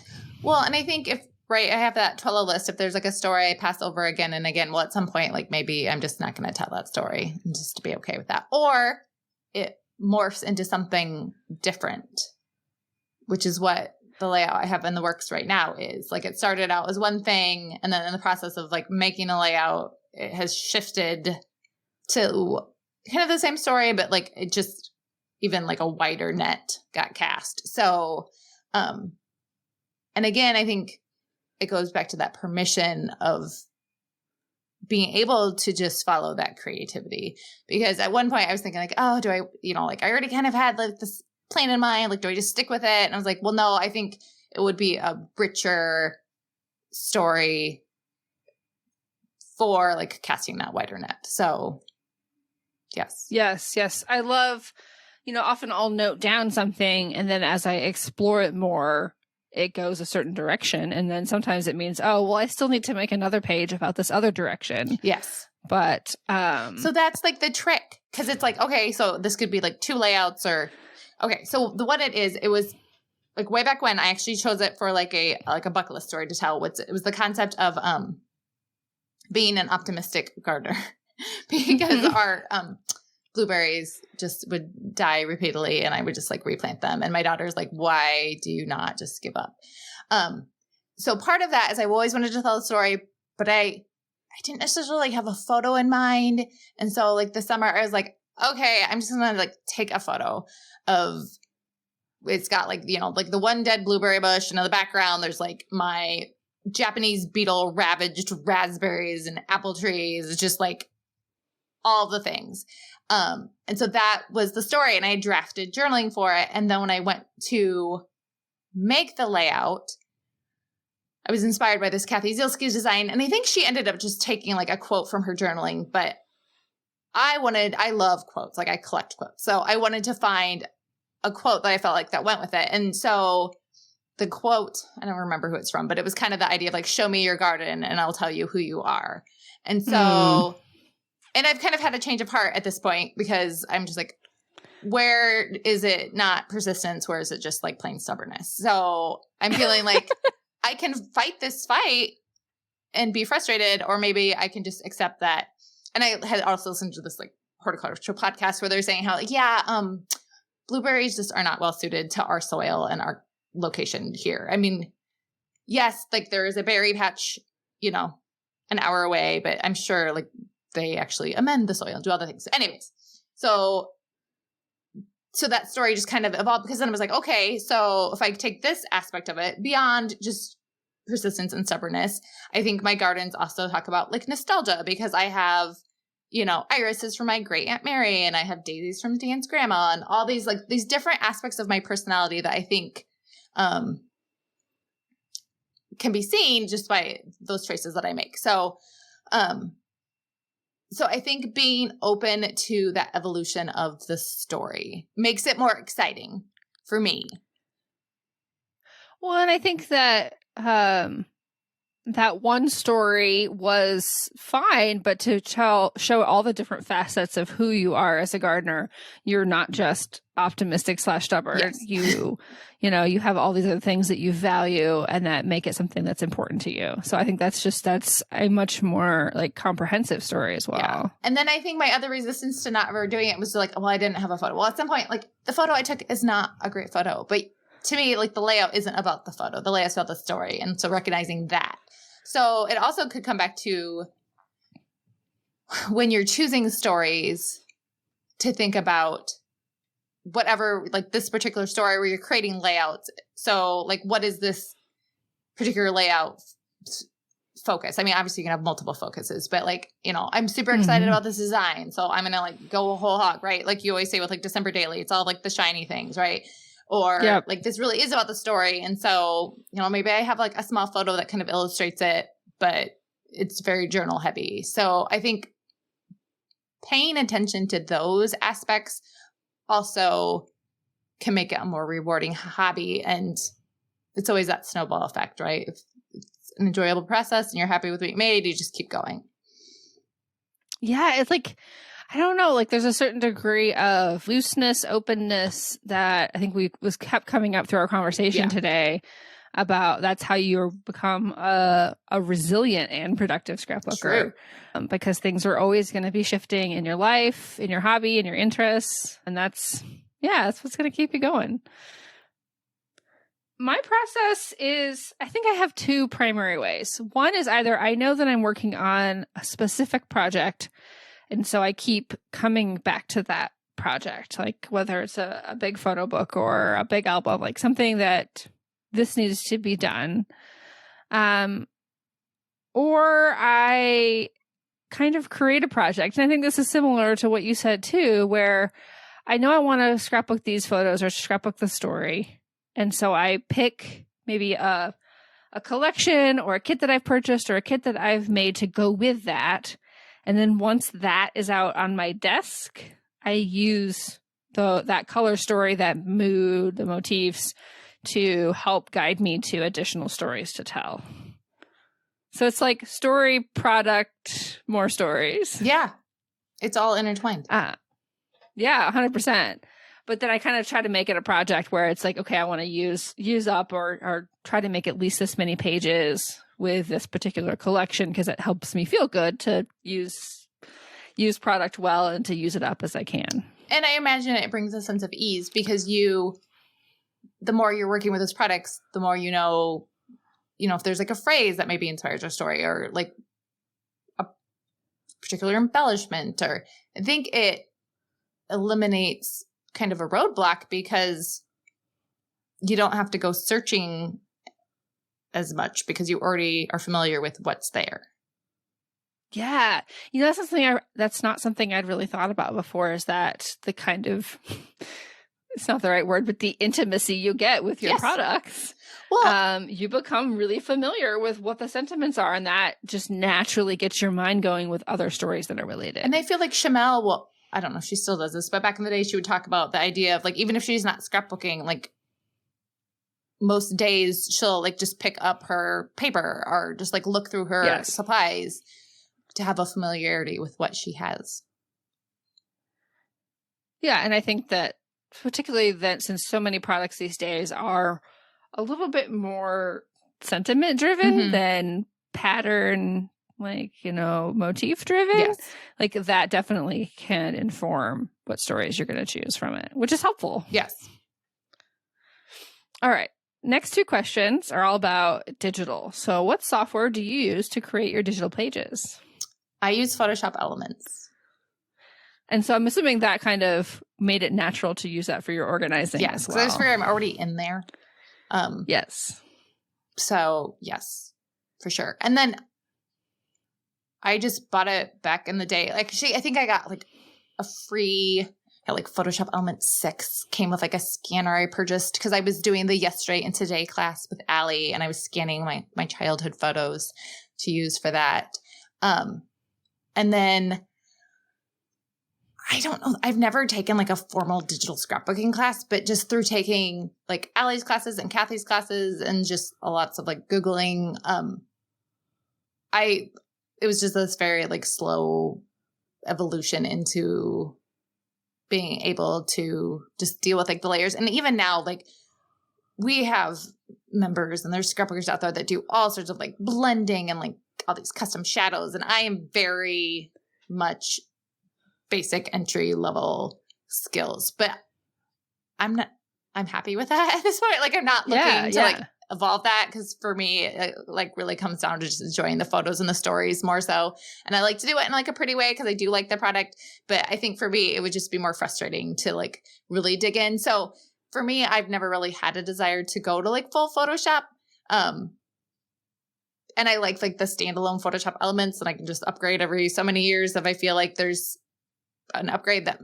Well, and I think I have that Trello list. If there's like a story I pass over again and again, well, at some point, like maybe I'm just not going to tell that story and just to be okay with that. Or it morphs into something different, which is what the layout I have in the works right now is. Like it started out as one thing, and then in the process of like making a layout, it has shifted to kind of the same story, but like it just even like a wider net got cast. So, and again, I think it goes back to that permission of being able to just follow that creativity. Because at one point I was thinking like, oh, do I, I already kind of had like this plan in mind. Like, do I just stick with it? And I was like, well, no, I think it would be a richer story for like casting that wider net. So Yes. I love, often I'll note down something, and then as I explore it more, it goes a certain direction. And then sometimes it means, oh, well, I still need to make another page about this other direction. Yes. But, so that's like the trick. Cause it's like, okay, so this could be like 2 layouts okay. So what it was like way back when I actually chose it for like a bucket list story to tell. It was the concept of, being an optimistic gardener because our, blueberries just would die repeatedly, and I would just like replant them. And my daughter's like, why do you not just give up? So part of that is I always wanted to tell a story, but I didn't necessarily have a photo in mind. And so like this summer I was like, okay, I'm just going to like take a photo of, it's got like, like the one dead blueberry bush, and in the background, there's like my Japanese beetle ravaged raspberries and apple trees. It's just like all the things. And so that was the story, and I drafted journaling for it. And then when I went to make the layout, I was inspired by this Kathy Zielski's design. And I think she ended up just taking like a quote from her journaling, but I love quotes. Like I collect quotes. So I wanted to find a quote that I felt like that went with it. And so the quote, I don't remember who it's from, but it was kind of the idea of like, show me your garden and I'll tell you who you are. And so, and I've kind of had a change of heart at this point because I'm just like, where is it not persistence? Where is it just like plain stubbornness? So I'm feeling like I can fight this fight and be frustrated, or maybe I can just accept that. And I had also listened to this like horticultural podcast where they're saying how like, blueberries just are not well suited to our soil and our location here. I mean, yes, like there is a berry patch, an hour away, but I'm sure like they actually amend the soil and do other things. Anyways, so that story just kind of evolved because then I was like, okay, so if I take this aspect of it beyond just persistence and stubbornness, I think my gardens also talk about like nostalgia because I have, irises from my great Aunt Mary and I have daisies from Dan's grandma and all these like these different aspects of my personality that I think can be seen just by those choices that I make. So I think being open to that evolution of the story makes it more exciting for me. Well, and I think that that one story was fine, but to show all the different facets of who you are as a gardener, you're not just optimistic / stubborn. Yes. You have all these other things that you value and that make it something that's important to you. So I think that's a much more like comprehensive story as well. Yeah. And then I think my other resistance to not ever doing it was like, well, I didn't have a photo. Well, at some point, like the photo I took is not a great photo, but to me, like the layout isn't about the photo. The layout's about the story. And so recognizing that. So it also could come back to when you're choosing stories to think about whatever, like this particular story where you're creating layouts. So like, what is this particular layout focus? I mean, obviously you can have multiple focuses, but like, I'm super excited about this design. So I'm going to like go whole hog, right? Like you always say with like December Daily, it's all like the shiny things, right? Or like this really is about the story. And so, maybe I have like a small photo that kind of illustrates it, but it's very journal heavy. So I think paying attention to those aspects also can make it a more rewarding hobby. And it's always that snowball effect, right? If it's an enjoyable process and you're happy with what you made, you just keep going. Yeah, it's like, I don't know, like there's a certain degree of looseness, openness that I think kept coming up through our conversation today about that's how you become a resilient and productive scrapbooker. Because things are always going to be shifting in your life, in your hobby, in your interests. And that's what's going to keep you going. My process is, I think I have two primary ways. One is either I know that I'm working on a specific project, and so I keep coming back to that project, like whether it's a big photo book or a big album, like something that this needs to be done. Or I kind of create a project. And I think this is similar to what you said too, where I know I want to scrapbook these photos or scrapbook the story. And so I pick maybe a collection or a kit that I've purchased or a kit that I've made to go with that. And then once that is out on my desk, I use that color story, that mood, the motifs to help guide me to additional stories to tell. So it's like story, product, more stories. Yeah. It's all intertwined. Yeah, 100%. But then I kind of try to make it a project where it's like, okay, I want to use up or try to make at least this many pages with this particular collection because it helps me feel good to use product well and to use it up as I can. And I imagine it brings a sense of ease because the more you're working with those products, the more if there's like a phrase that maybe inspires your story or like a particular embellishment, or I think it eliminates kind of a roadblock because you don't have to go searching as much because you already are familiar with what's there. Yeah. You know, that's not something I'd really thought about before, is that the kind of, it's not the right word, but the intimacy you get with your Yes. products. Well, You become really familiar with what the sentiments are, and that just naturally gets your mind going with other stories that are related. and I feel like Chamel, well, I don't know if she still does this, but back in the day, she would talk about the idea of like, even if she's not scrapbooking, like most days she'll like just pick up her paper or just like look through her supplies to have a familiarity with what she has. Yeah, and I think that particularly that since so many products these days are a little bit more sentiment driven than pattern, like, you know, motif driven, like that definitely can inform what stories you're going to choose from it, which is helpful. Yes. All right. Next two questions are all about digital. So what software do you use to create your digital pages? I use Photoshop Elements. And so I'm assuming that kind of made it natural to use that for your organizing as well. Yes, because I just figure I'm already in there. Yes. So, yes, for sure. And then I just bought it back in the day. Like, I think I got like a free, like Photoshop Element 6 came with like a scanner I purchased because I was doing the Yesterday and Today class with Allie, and I was scanning my childhood photos to use for that. And then I don't know. I've never taken like a formal digital scrapbooking class, but just through taking like Allie's classes and Kathy's classes and just lots of like Googling, it was just this very like slow evolution into being able to just deal with like the layers. And even now, like we have members and there's scrapbookers out there that do all sorts of like blending and like all these custom shadows. And I am very much basic entry level skills, but I'm happy with that at this point. Like I'm not looking to like evolve that, because for me it like really comes down to just enjoying the photos and the stories more so. And I like to do it in like a pretty way because I do like the product, but I think for me it would just be more frustrating to like really dig in. So for me, I've never really had a desire to go to like full Photoshop. And I like the standalone Photoshop Elements, and I can just upgrade every so many years if I feel like there's an upgrade that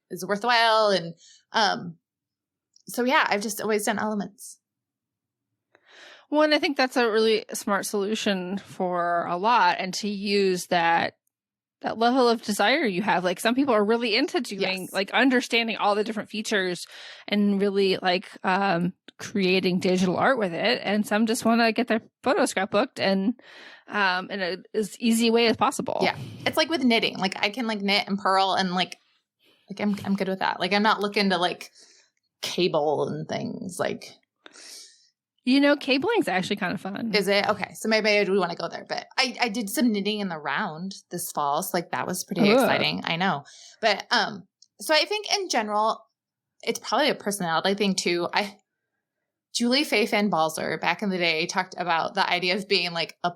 is worthwhile. And so yeah, I've just always done Elements. Well, and I think that's a really smart solution for a lot, and to use that level of desire you have. Like some people are really into doing like understanding all the different features and really like creating digital art with it, and some just want to get their photo scrapbooked and in as easy way as possible. Yeah, it's like with knitting. Like I can like knit and purl, and like I'm good with that. Like I'm not looking to like cable and things. Like, you know, cabling's actually kind of fun. Is it? Okay, so maybe I do want to go there. But I did some knitting in the round this fall, so like that was pretty exciting. I know, but so I think in general, it's probably a personality thing too. Julie Faye Van Balzer back in the day talked about the idea of being like a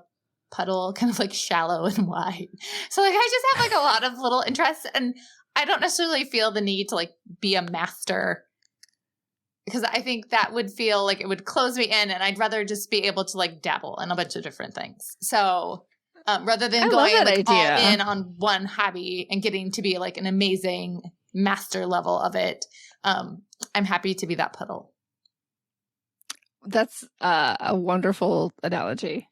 puddle, kind of like shallow and wide. So like I just have like a lot of little interests, and I don't necessarily feel the need to like be a master, because I think that would feel like it would close me in, and I'd rather just be able to like dabble in a bunch of different things. So rather than going like all in on one hobby and getting to be like an amazing master level of it, I'm happy to be that puddle. That's a wonderful analogy.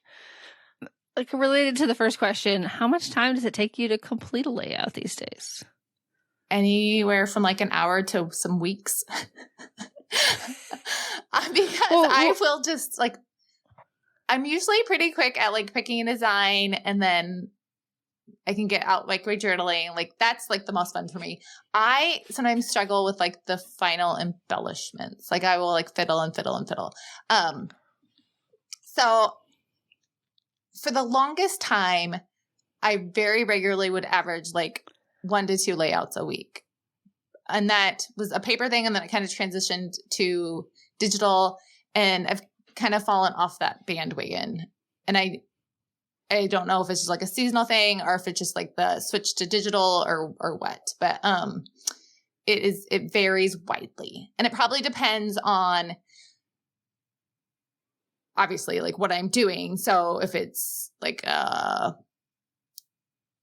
Like related to the first question, how much time does it take you to complete a layout these days? Anywhere from like an hour to some weeks. Because I will just like, I'm usually pretty quick at like picking a design, and then I can get out like my journaling. Like that's like the most fun for me. I sometimes struggle with like the final embellishments. Like I will like fiddle. So for the longest time, I very regularly would average like 1 to 2 layouts a week. And that was a paper thing, and then it kind of transitioned to digital, and I've kind of fallen off that bandwagon. And I don't know if it's just like a seasonal thing or if it's just like the switch to digital or what, but it varies widely, and it probably depends on obviously like what I'm doing. So if it's like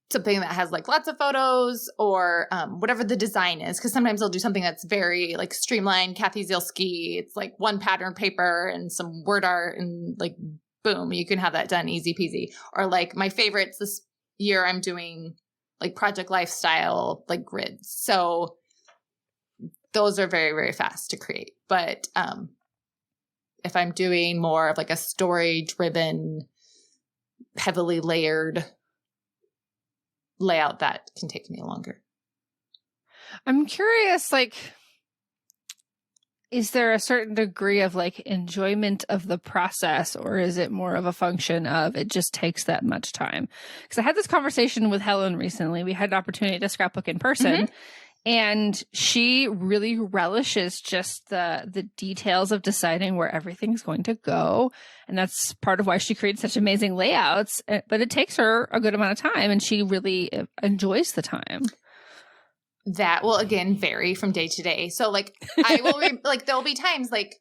something that has like lots of photos or whatever the design is. Because sometimes they'll do something that's very like streamlined, Kathy Zielski. It's like one pattern paper and some word art and like boom, you can have that done easy peasy. Or like my favorites this year, I'm doing like project lifestyle, like grids. So those are very, very fast to create. But if I'm doing more of like a story driven, heavily layered layout, that can take me longer. I'm curious, like, is there a certain degree of like enjoyment of the process, or is it more of a function of it just takes that much time? Because I had this conversation with Helen recently. We had an opportunity to scrapbook in person, and she really relishes just the details of deciding where everything's going to go. And that's part of why she creates such amazing layouts. But it takes her a good amount of time, and she really enjoys the time. That will, again, vary from day to day. So, like, I will, like, there'll be times, like,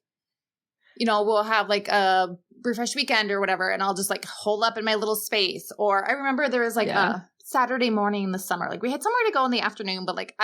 you know, we'll have, like, a refresh weekend or whatever, and I'll just, like, hole up in my little space. Or I remember there was, like, a Saturday morning in the summer. Like, we had somewhere to go in the afternoon, but, like,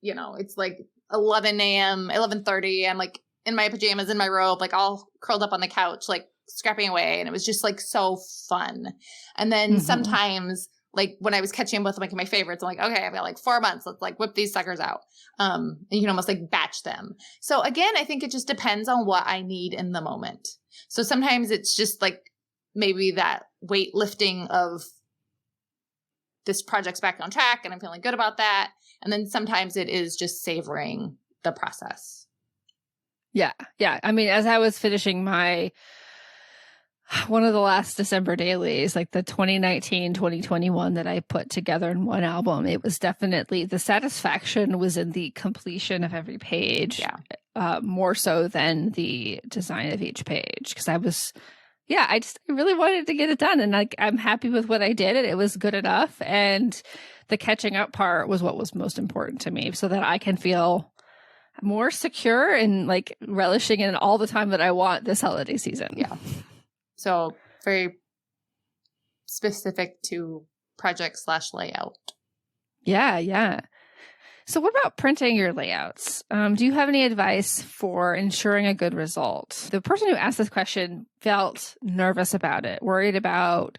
you know, it's, like, 11 a.m., 11:30. I'm, like, in my pajamas, in my robe, like, all curled up on the couch, like, scrapping away. And it was just, like, so fun. And then sometimes, like, when I was catching up with, like, my favorites, I'm like, okay, I've got, like, 4 months. Let's, like, whip these suckers out. And you can almost, like, batch them. So, again, I think it just depends on what I need in the moment. So sometimes it's just, like, maybe that weight lifting of this project's back on track and I'm feeling good about that. And then sometimes it is just savoring the process. Yeah. Yeah. I mean, as I was finishing one of the last December dailies, like the 2019, 2021 that I put together in one album, it was definitely the satisfaction was in the completion of every page. Yeah. More so than the design of each page. Cause I really wanted to get it done, and like I'm happy with what I did, and it was good enough. And the catching up part was what was most important to me, so that I can feel more secure and like relishing in all the time that I want this holiday season. Yeah. So very specific to project/layout. Yeah, yeah. So what about printing your layouts? Do you have any advice for ensuring a good result? The person who asked this question felt nervous about it, worried about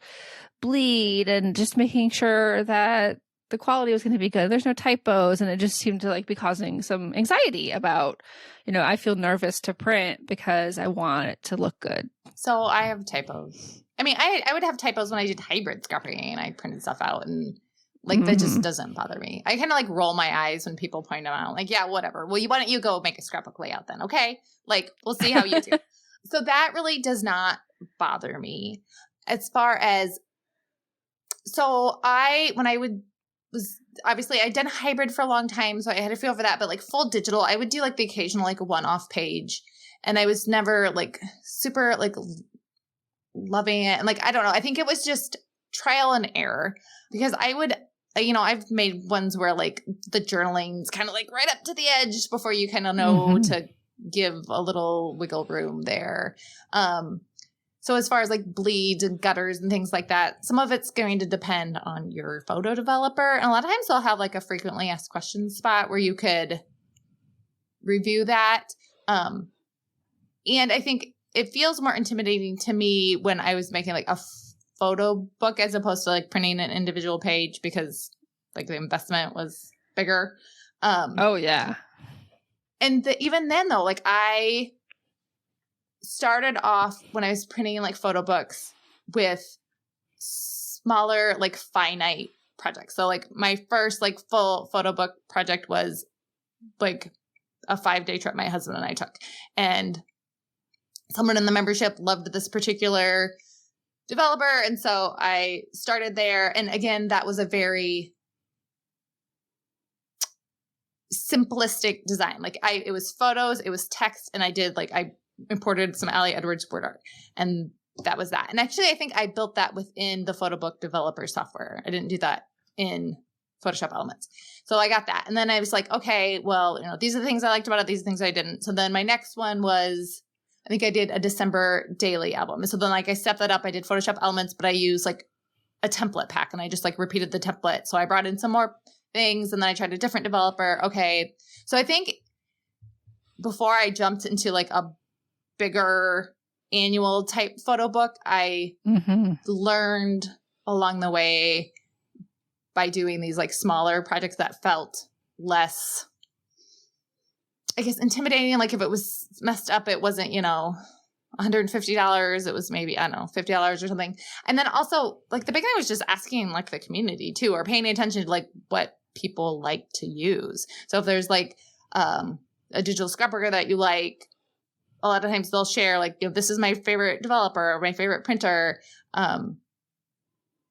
bleed and just making sure that the quality was going to be good. There's no typos. And it just seemed to like be causing some anxiety about, you know, I feel nervous to print because I want it to look good. So I have typos. I mean, I would have typos when I did hybrid scrapping and I printed stuff out, and like that just doesn't bother me. I kind of like roll my eyes when people point them out. Like, yeah, whatever. Well, why don't you go make a scrapbook layout then? Okay. Like, we'll see how you do. So that really does not bother me. As far as, so when I was obviously I'd done hybrid for a long time, so I had a feel for that, but like full digital, I would do like the occasional like one-off page, and I was never like super like loving it. And like, I don't know, I think it was just trial and error, because I would, you know, I've made ones where like the journaling's kind of like right up to the edge before you kind of know to give a little wiggle room there. So as far as like bleeds and gutters and things like that, some of it's going to depend on your photo developer. And a lot of times they'll have like a frequently asked questions spot where you could review that. And I think it feels more intimidating to me when I was making like a photo book as opposed to like printing an individual page, because like the investment was bigger. Oh yeah. And even then though, like I started off when I was printing like photo books with smaller, like finite projects. So like my first like full photo book project was like a 5-day trip my husband and I took. And someone in the membership loved this particular developer. And so I started there. And again, that was a very simplistic design. Like it was photos, it was text, and I imported some Ali Edwards word art, and that was that. And actually, I think I built that within the photo book developer software. I didn't do that in Photoshop Elements. So I got that. And then I was like, okay, well, you know, these are the things I liked about it. These are the things I didn't. So then my next one was, I think I did a December daily album. And so then like I stepped that up. I did Photoshop Elements, but I used like a template pack, and I just like repeated the template. So I brought in some more things, and then I tried a different developer. Okay. So I think before I jumped into like a bigger annual type photo book, I learned along the way by doing these like smaller projects that felt less, I guess, intimidating. Like if it was messed up, it wasn't, $150. It was maybe, I don't know, $50 or something. And then also like the big thing was just asking like the community too, or paying attention to like what people like to use. So if there's like a digital scrapbooker that you like, a lot of times they'll share like, this is my favorite developer or my favorite printer. And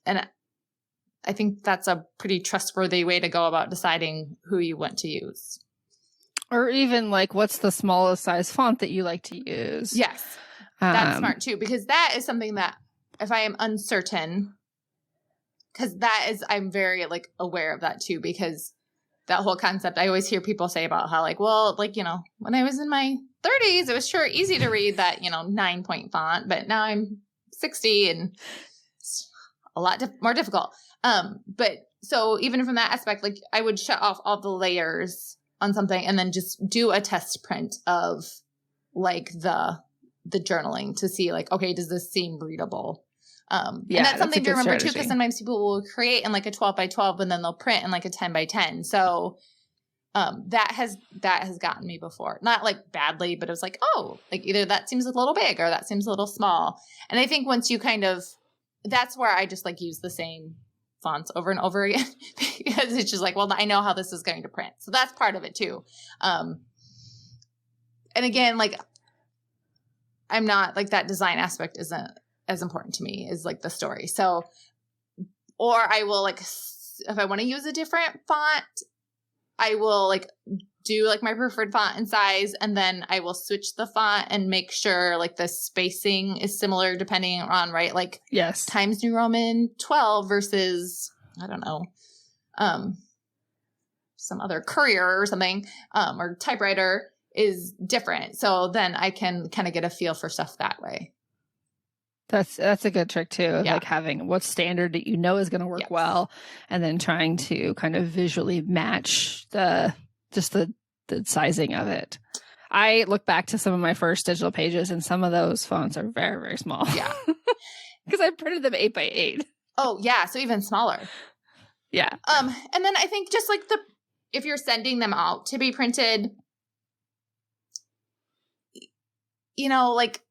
I think that's a pretty trustworthy way to go about deciding who you want to use. Or even like, what's the smallest size font that you like to use? Yes, that's smart too, because that is something that if I am uncertain, because I'm very like aware of that too, because that whole concept, I always hear people say about how like, well, like, when I was in my 30s, it was sure easy to read that, 9-point font, but now I'm 60 and it's a lot more difficult. But so even from that aspect, like I would shut off all the layers on something and then just do a test print of like the journaling to see like, okay, does this seem readable? And that's something to remember too, because sometimes people will create in like a 12 by 12 and then they'll print in like a 10 by 10. So that has gotten me before, not like badly, but it was like, oh, like either that seems a little big or that seems a little small. And I think once you that's where I just like use the same fonts over and over again because it's just like, well, I know how this is going to print. So that's part of it too. And again, like I'm not like that design aspect isn't as important to me as like the story. So, or I will like, if I want to use a different font, I will like do like my preferred font and size, and then I will switch the font and make sure like the spacing is similar depending on, right? Like yes, Times New Roman 12 versus, I don't know, some other courier or something, or typewriter is different. So then I can kind of get a feel for stuff that way. That's a good trick too. Yeah. Like having what standard that is going to work well, and then trying to kind of visually match the sizing of it. I look back to some of my first digital pages, and some of those fonts are very, very small. Yeah, because I printed them 8 by 8. Oh yeah, so even smaller. Yeah. And then I think just like if you're sending them out to be printed, like,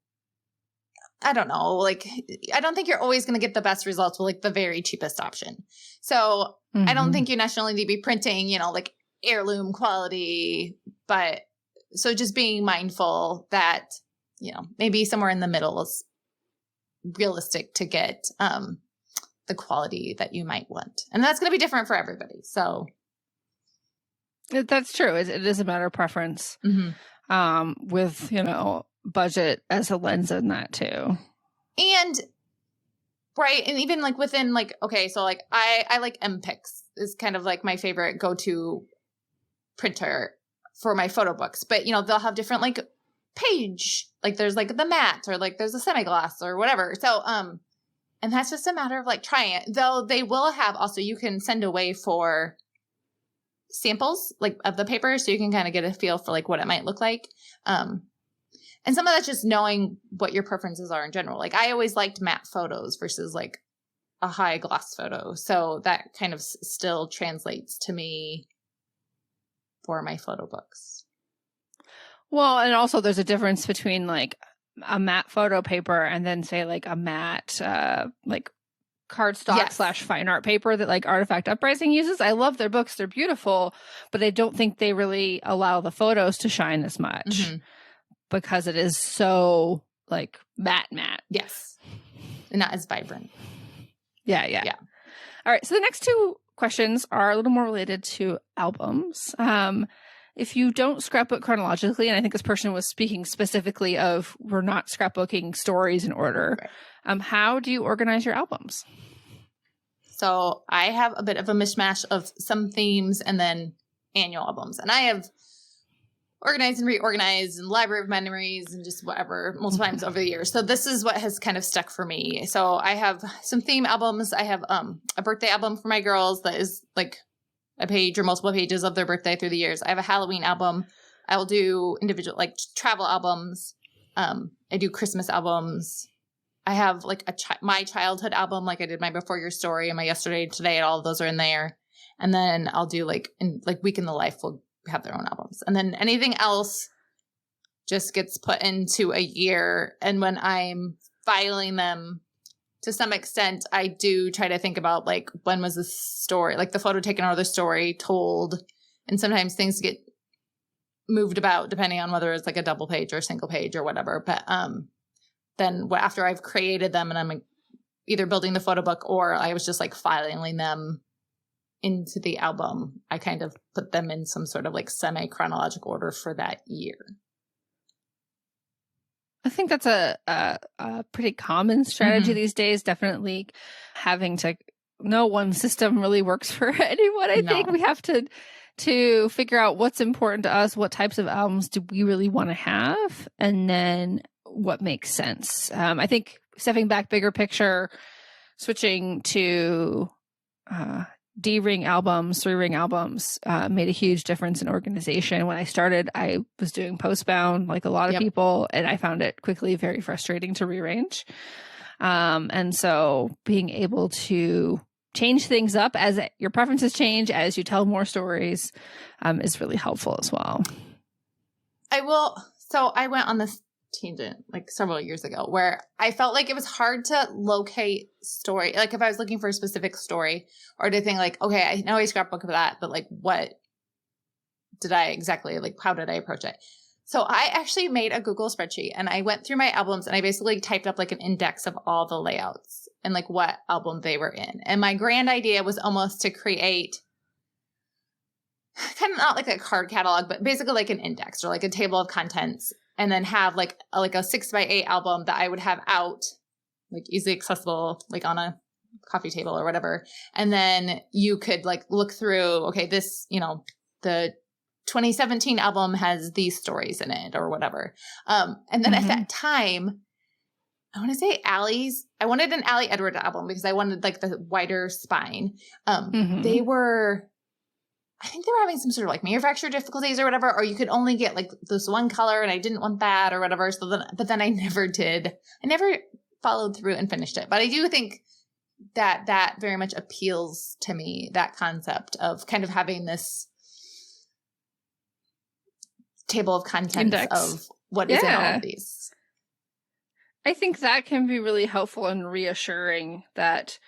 I don't know, like, I don't think you're always going to get the best results with like the very cheapest option. So I don't think you necessarily need to be printing, like heirloom quality, but so just being mindful that, maybe somewhere in the middle is realistic to get the quality that you might want. And that's going to be different for everybody. So that's true. It is a matter of preference with, budget as a lens in that too. And right. And even like within like, okay, so like I like MPix is kind of like my favorite go-to printer for my photo books, but they'll have different like page, like there's like the matte or like there's a semi-gloss or whatever. So, and that's just a matter of like trying it, though they will have also, you can send away for samples like of the paper. So you can kind of get a feel for like what it might look like. And some of that's just knowing what your preferences are in general. Like I always liked matte photos versus like a high gloss photo. So that kind of still translates to me for my photo books. Well, and also there's a difference between like a matte photo paper and then say like a matte like cardstock / fine art paper that like Artifact Uprising uses. I love their books. They're beautiful, but I don't think they really allow the photos to shine as much. Because it is so like matte. Yes. And not as vibrant. Yeah. All right. So the next two questions are a little more related to albums. If you don't scrapbook chronologically, and I think this person was speaking specifically of we're not scrapbooking stories in order, right. How do you organize your albums? So I have a bit of a mishmash of some themes and then annual albums. And I have organized and reorganized and library of memories and just whatever multiple times over the years. So this is what has kind of stuck for me. So I have some theme albums. I have a birthday album for my girls that is like a page or multiple pages of their birthday through the years. I have a Halloween album. I will do individual like travel albums. I do Christmas albums. I have like my childhood album, like I did my Before Your Story and my Yesterday and Today, and all of those are in there. And then I'll do like Week in the Life will have their own albums. And then anything else just gets put into a year. And when I'm filing them, to some extent, I do try to think about like when was the story, like the photo taken or the story told. And sometimes things get moved about depending on whether it's like a double page or a single page or whatever. But then after I've created them and I'm either building the photo book or I was just like filing them into the album, I kind of put them in some sort of like semi-chronological order for that year. I think that's a pretty common strategy these days. Definitely having to, no one system really works for anyone. I think we have to figure out what's important to us, what types of albums do we really want to have, and then what makes sense. I think stepping back, bigger picture, switching to D-ring albums, 3-ring albums made a huge difference in organization. When I started, I was doing postbound like a lot of people, and I found it quickly very frustrating to rearrange. And so being able to change things up as your preferences change, as you tell more stories, is really helpful as well. So I went on this tangent like several years ago where I felt like it was hard to locate story. Like if I was looking for a specific story or to think like, okay, I know I scrapbook for that, but like what did I exactly, like how did I approach it? So I actually made a Google spreadsheet and I went through my albums and I basically typed up like an index of all the layouts and like what album they were in. And my grand idea was almost to create kind of not like a card catalog, but basically like an index or like a table of contents. And then have like a 6x8 album that I would have out, like easily accessible, like on a coffee table or whatever. And then you could like look through, okay, this, the 2017 album has these stories in it or whatever. And then at that time, I want to say I wanted an Allie Edwards album because I wanted like the wider spine. I think they were having some sort of like manufacturer difficulties or whatever, or you could only get like this one color and I didn't want that or whatever. But then I never did. I never followed through and finished it. But I do think that very much appeals to me, that concept of kind of having this table of contents index of what is in all of these. I think that can be really helpful and reassuring that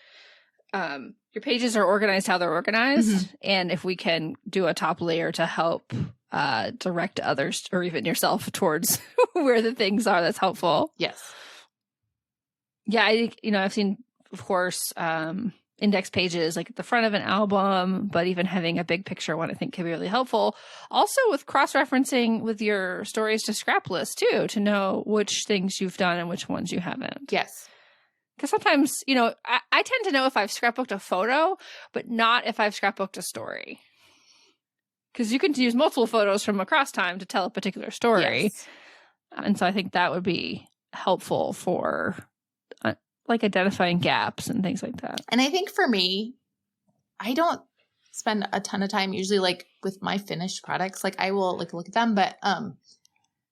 your pages are organized how they're organized. And if we can do a top layer to help direct others or even yourself towards where the things are, that's helpful. Yes. Yeah, I think, I've seen, of course, index pages like at the front of an album, but even having a big picture one I think can be really helpful. Also with cross-referencing with your stories to scrap list too, to know which things you've done and which ones you haven't. Yes. Because sometimes, I tend to know if I've scrapbooked a photo, but not if I've scrapbooked a story. Because you can use multiple photos from across time to tell a particular story. Yes. And so I think that would be helpful for like identifying gaps and things like that. And I think for me, I don't spend a ton of time usually like with my finished products. Like I will like look at them, but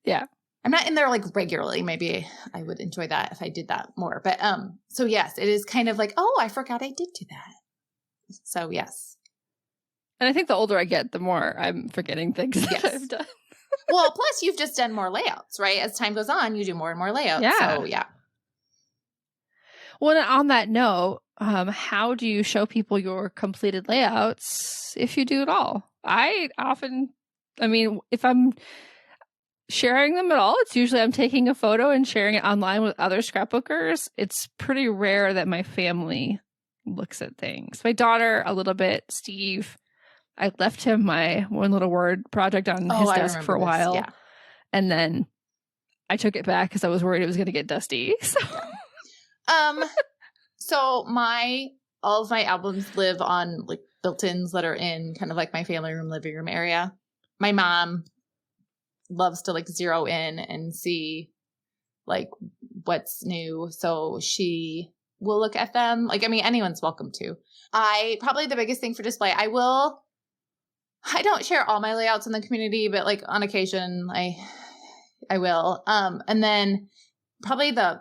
yeah. I'm not in there like regularly. Maybe I would enjoy that if I did that more. But so yes, it is kind of like, oh, I forgot I did do that. So yes. And I think the older I get, the more I'm forgetting things that I've done. Well, plus you've just done more layouts, right? As time goes on, you do more and more layouts. Yeah. So yeah. Well, on that note, how do you show people your completed layouts if you do it all? If I'm sharing them at all, it's usually I'm taking a photo and sharing it online with other scrapbookers. It's pretty rare that my family looks at things. My daughter, a little bit. Steve, I left him my one little word project on his desk for a while. Yeah. And then I took it back because I was worried it was going to get dusty. So all of my albums live on like built-ins that are in kind of like my family room, living room area. My mom loves to like zero in and see like what's new. So she will look at them. Like, I mean, anyone's welcome to. Probably the biggest thing for display, I don't share all my layouts in the community, but like on occasion I will. And then probably the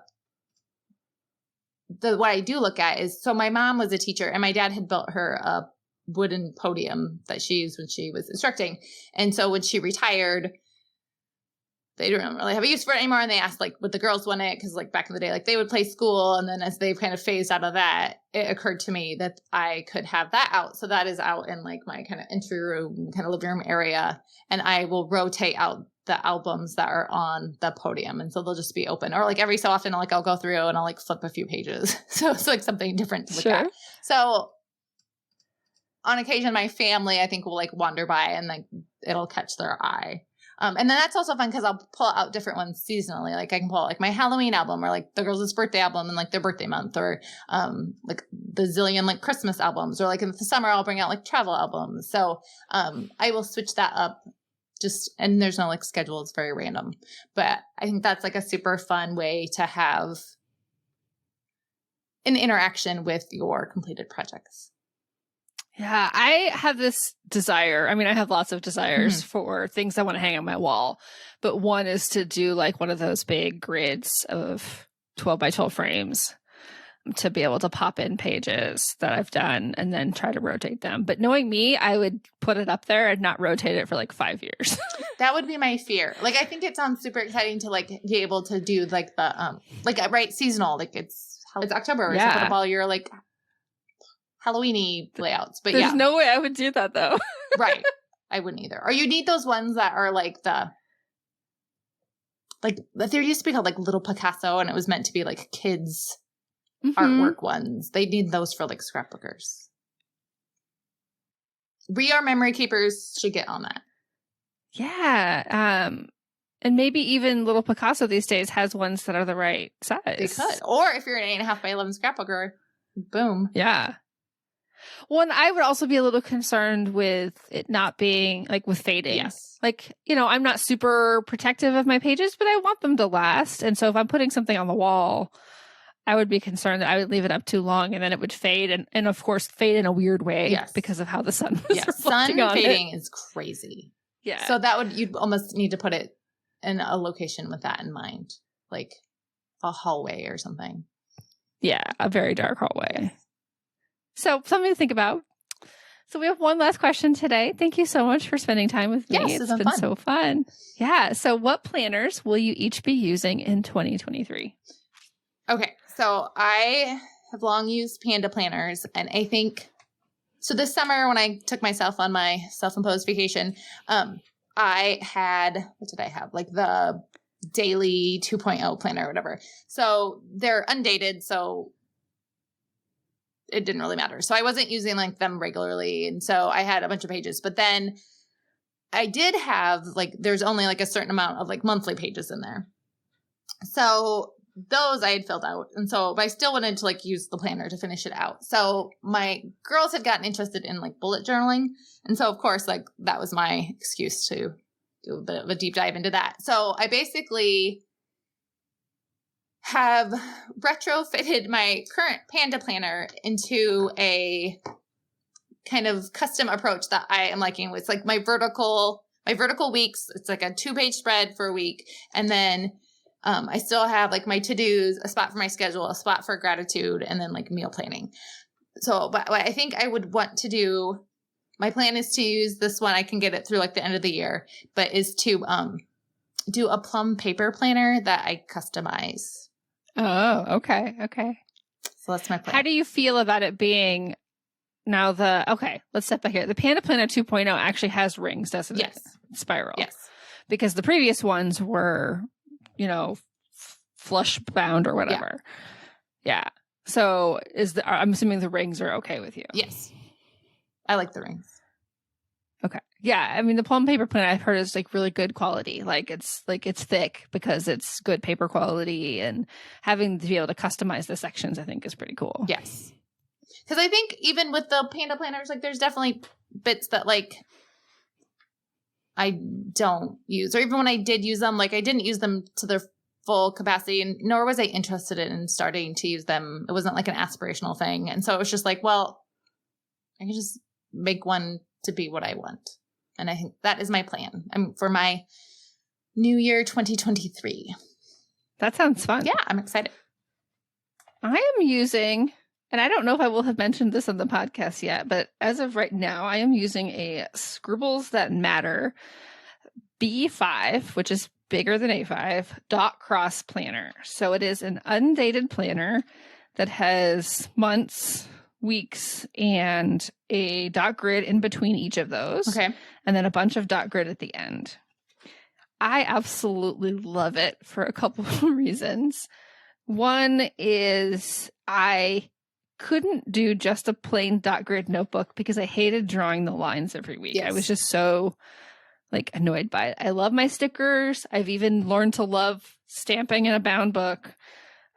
what I do look at is, so my mom was a teacher and my dad had built her a wooden podium that she used when she was instructing. And so when she retired, they don't really have a use for it anymore. And they asked like, would the girls want it? Because like back in the day, like they would play school. And then as they've kind of phased out of that, it occurred to me that I could have that out. So that is out in like my kind of entry room, kind of living room area. And I will rotate out the albums that are on the podium. And so they'll just be open, or like every so often I'll go through and I'll like flip a few pages. So it's like something different to look at. So on occasion, my family, I think, will like wander by and like it'll catch their eye. And then that's also fun because I'll pull out different ones seasonally. Like I can pull out like my Halloween album, or like the girls' birthday album and like their birthday month, or like the zillion like Christmas albums, or like in the summer I'll bring out like travel albums. So I will switch that up. And there's no like schedule. It's very random. But I think that's like a super fun way to have an interaction with your completed projects. Yeah, I have this desire. I mean, I have lots of desires for things I want to hang on my wall. But one is to do like one of those big grids of 12 by 12 frames to be able to pop in pages that I've done and then try to rotate them. But knowing me, I would put it up there and not rotate it for like 5 years. That would be my fear. Like, I think it sounds super exciting to like be able to do like the, right, seasonal. Like it's October. So put up all your like Halloween-y layouts. But There's no way I would do that though. Right. I wouldn't either. Or you need those ones that are like there used to be called like Little Picasso, and it was meant to be like kids artwork ones. They need those for like scrapbookers. We Are Memory Keepers should get on that. Yeah. And maybe even Little Picasso these days has ones that are the right size. They could. Or if you're an 8.5 by 11 scrapbooker, boom. Yeah. Well, and I would also be a little concerned with it not being like with fading. Yes. Like, I'm not super protective of my pages, but I want them to last. And so if I'm putting something on the wall, I would be concerned that I would leave it up too long and then it would fade. And of course, fade in a weird way because of how the sun was reflecting on it. Sun fading is crazy. Yeah. So you'd almost need to put it in a location with that in mind, like a hallway or something. Yeah, a very dark hallway. So something to think about. So we have one last question today. Thank you so much for spending time with me. Yes, it's been so fun. Yeah. So what planners will you each be using in 2023? Okay. So I have long used Panda planners, and I think, so this summer when I took myself on my self-imposed vacation, I had, what did I have? Like the daily 2.0 planner or whatever. So they're undated, so it didn't really matter. So I wasn't using like them regularly. And so I had a bunch of pages, but then I did have like, there's only like a certain amount of like monthly pages in there. So those I had filled out. And so, but I still wanted to like use the planner to finish it out. So my girls had gotten interested in like bullet journaling. And so of course, like that was my excuse to do a bit of a deep dive into that. So I basically have retrofitted my current Panda planner into a kind of custom approach that I am liking. It's like my vertical weeks. It's like a 2-page spread for a week. And then I still have like my to-dos, a spot for my schedule, a spot for gratitude, and then like meal planning. So, but what I think I would want to do, my plan is to use this one. I can get it through like the end of the year, but is to do a plum paper planner that I customize. Oh, okay. Okay. So that's my plan. How do you feel about it being now let's step back here. The Panda Planner 2.0 actually has rings, doesn't it? Yes. Spiral. Yes. Because the previous ones were, flush bound or whatever. Yeah. So I'm assuming the rings are okay with you. Yes. I like the rings. Okay. Yeah. I mean, the plum paper planner I've heard is like really good quality. It's thick because it's good paper quality, and having to be able to customize the sections I think is pretty cool. Yes. Because I think even with the Panda planners, like there's definitely bits that like I don't use, or even when I did use them, like I didn't use them to their full capacity, and nor was I interested in starting to use them. It wasn't like an aspirational thing. And so it was just like, well, I can just make one to be what I want. And I think that is my plan for my New Year 2023. That sounds fun. Yeah, I'm excited. I am using, and I don't know if I will have mentioned this on the podcast yet, but as of right now, I am using a Scribbles That Matter B5, which is bigger than A5, dot cross planner. So it is an undated planner that has months, weeks, and a dot grid in between each of those. Okay. And then a bunch of dot grid at the end. I absolutely love it for a couple of reasons. One is I couldn't do just a plain dot grid notebook because I hated drawing the lines every week. Yes. I was just so annoyed by it. I love my stickers. I've even learned to love stamping in a bound book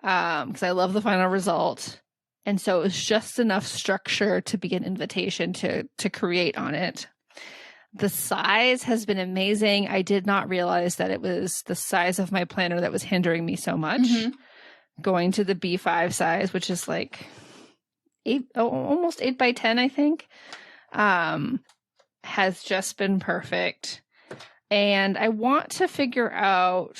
because I love the final result. And so it was just enough structure to be an invitation to create on it. The size has been amazing. I did not realize that it was the size of my planner that was hindering me so much. Mm-hmm. Going to the B5 size, which is almost 8 by 10, I think, has just been perfect. And I want to figure out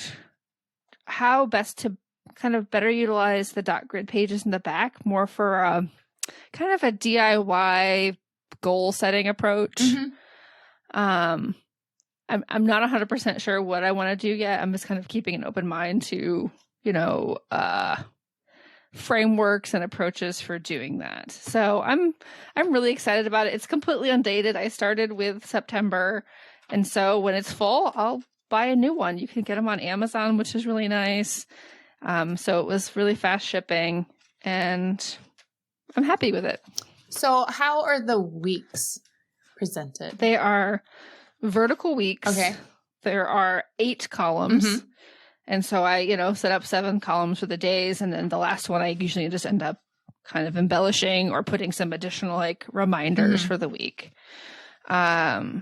how best to kind of better utilize the dot grid pages in the back, more for kind of a DIY goal setting approach. Mm-hmm. I'm not 100% sure what I want to do yet. I'm just kind of keeping an open mind to, frameworks and approaches for doing that. So I'm really excited about it. It's completely undated. I started with September, and so when it's full, I'll buy a new one. You can get them on Amazon, which is really nice. So it was really fast shipping, and I'm happy with it. So how are the weeks presented? They are vertical weeks. Okay. There are 8 columns. Mm-hmm. And so I, set up 7 columns for the days. And then the last one, I usually just end up kind of embellishing or putting some additional reminders for the week. I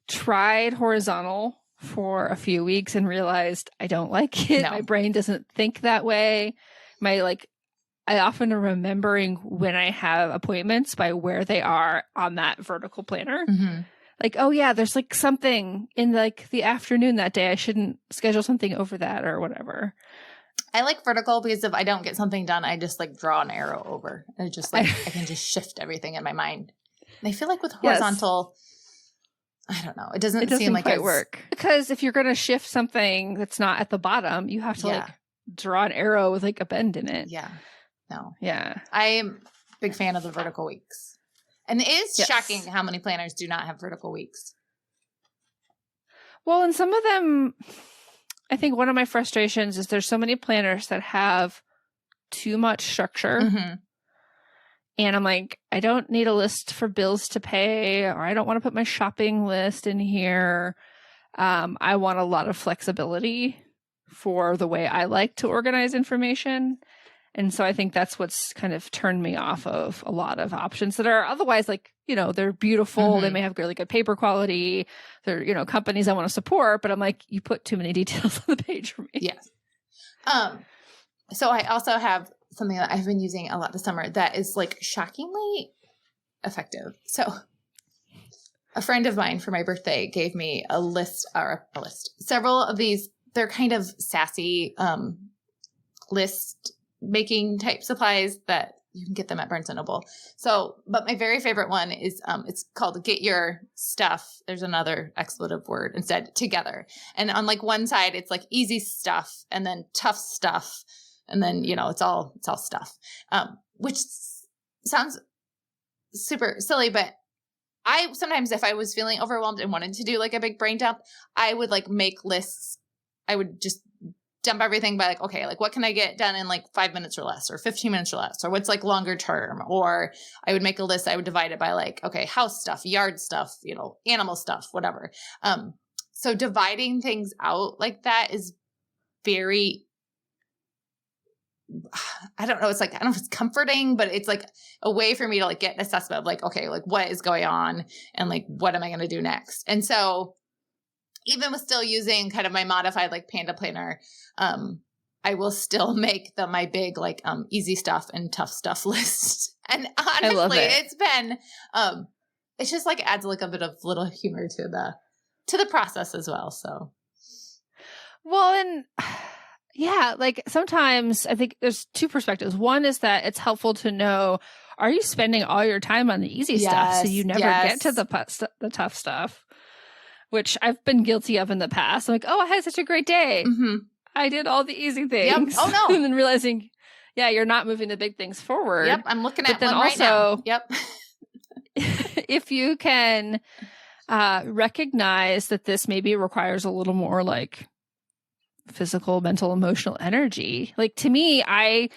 tried horizontal for a few weeks and realized I don't like it. No. My brain doesn't think that way. I often am remembering when I have appointments by where they are on that vertical planner. Mm-hmm. Oh yeah, there's something in the afternoon that day. I shouldn't schedule something over that or whatever. I like vertical because if I don't get something done, I just draw an arrow over. And just I can just shift everything in my mind. And I feel like with horizontal, yes. I don't know. It doesn't seem like it work. Because if you're going to shift something that's not at the bottom, you have to draw an arrow with a bend in it. Yeah. No. Yeah. I'm a big fan of the vertical weeks. And it is shocking how many planners do not have vertical weeks. Well, and some of them, I think one of my frustrations is there's so many planners that have too much structure. Mm-hmm. And I'm I don't need a list for bills to pay, or I don't want to put my shopping list in here. I want a lot of flexibility for the way I like to organize information. And so I think that's what's kind of turned me off of a lot of options that are otherwise they're beautiful. Mm-hmm. They may have really good paper quality. They're, companies I want to support, but I'm you put too many details on the page for me. Yes. So I also have something that I've been using a lot this summer that is shockingly effective. So a friend of mine for my birthday gave me several of these. They're kind of sassy, list making type supplies that you can get them at Barnes & Noble. So, but my very favorite one is, it's called Get Your Stuff. There's another expletive word instead, together. And on one side, it's easy stuff and then tough stuff. And then, it's all stuff, which sounds super silly, but I sometimes, if I was feeling overwhelmed and wanted to do a big brain dump, I would make lists. I would just dump everything by what can I get done in 5 minutes or less, or 15 minutes or less, or what's longer term. Or I would make a list. I would divide it by house stuff, yard stuff, animal stuff, whatever. So dividing things out like that is very I don't know. It's like, I don't know if it's comforting, but it's like a way for me to like get an assessment of like, okay, like what is going on and like, what am I going to do next? And so even with still using kind of my modified like Panda planner, I will still make my big like easy stuff and tough stuff list. And honestly, it's been it's just like adds like a bit of little humor to the process as well. So well, and yeah, like sometimes I think there's two perspectives. One is that it's helpful to know, are you spending all your time on the easy stuff so you never get to the tough stuff, which I've been guilty of in the past. I'm like, oh, I had such a great day. Mm-hmm. I did all the easy things. Yep. Oh, no. And then realizing, yeah, you're not moving the big things forward. Yep. I'm looking at one right now. Yep. If you can recognize that this maybe requires a little more like physical, mental, emotional energy. Like to me, I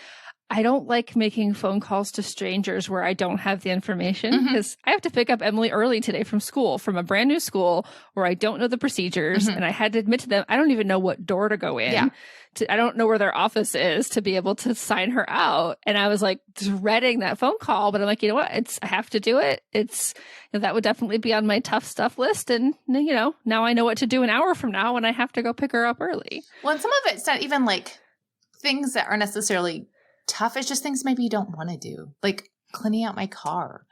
don't like making phone calls to strangers where I don't have the information because I have to pick up Emily early today from school, from a brand new school where I don't know the procedures. And I had to admit to them, I don't even know what door to go in. Yeah. I don't know where their office is to be able to sign her out. And I was like dreading that phone call, but I'm like, you know what? I have to do it. That would definitely be on my tough stuff list. And now I know what to do an hour from now when I have to go pick her up early. Well, and some of it's not even like things that are necessarily tough. It's just things maybe you don't want to do, like cleaning out my car.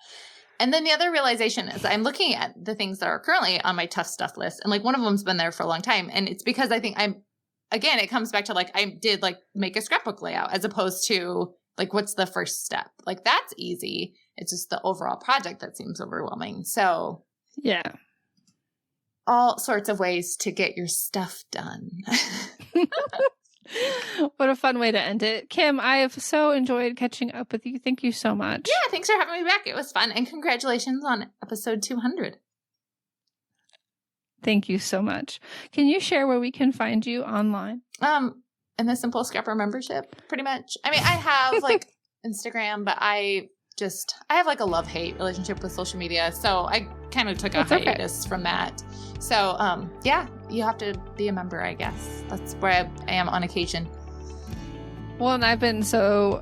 And then the other realization is I'm looking at the things that are currently on my tough stuff list. And like one of them's been there for a long time. And it's because I think again, it comes back to like, I did like make a scrapbook layout as opposed to like, what's the first step? Like that's easy. It's just the overall project that seems overwhelming. So yeah, all sorts of ways to get your stuff done. What a fun way to end it. Kim, I have so enjoyed catching up with you. Thank you so much. Yeah, thanks for having me back. It was fun. And congratulations on episode 200. Thank you so much. Can you share where we can find you online? In the Simple Scrapper membership, pretty much. I mean, I have like Instagram, but I have like a love-hate relationship with social media. So I kind of took a hiatus from that. So yeah, you have to be a member, I guess. That's where I am on occasion. Well, and I've been so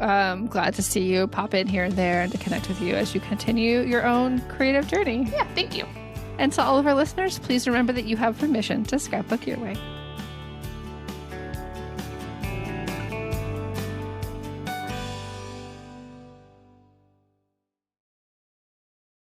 glad to see you pop in here and there and to connect with you as you continue your own creative journey. Yeah, thank you. And to all of our listeners, please remember that you have permission to scrapbook your way.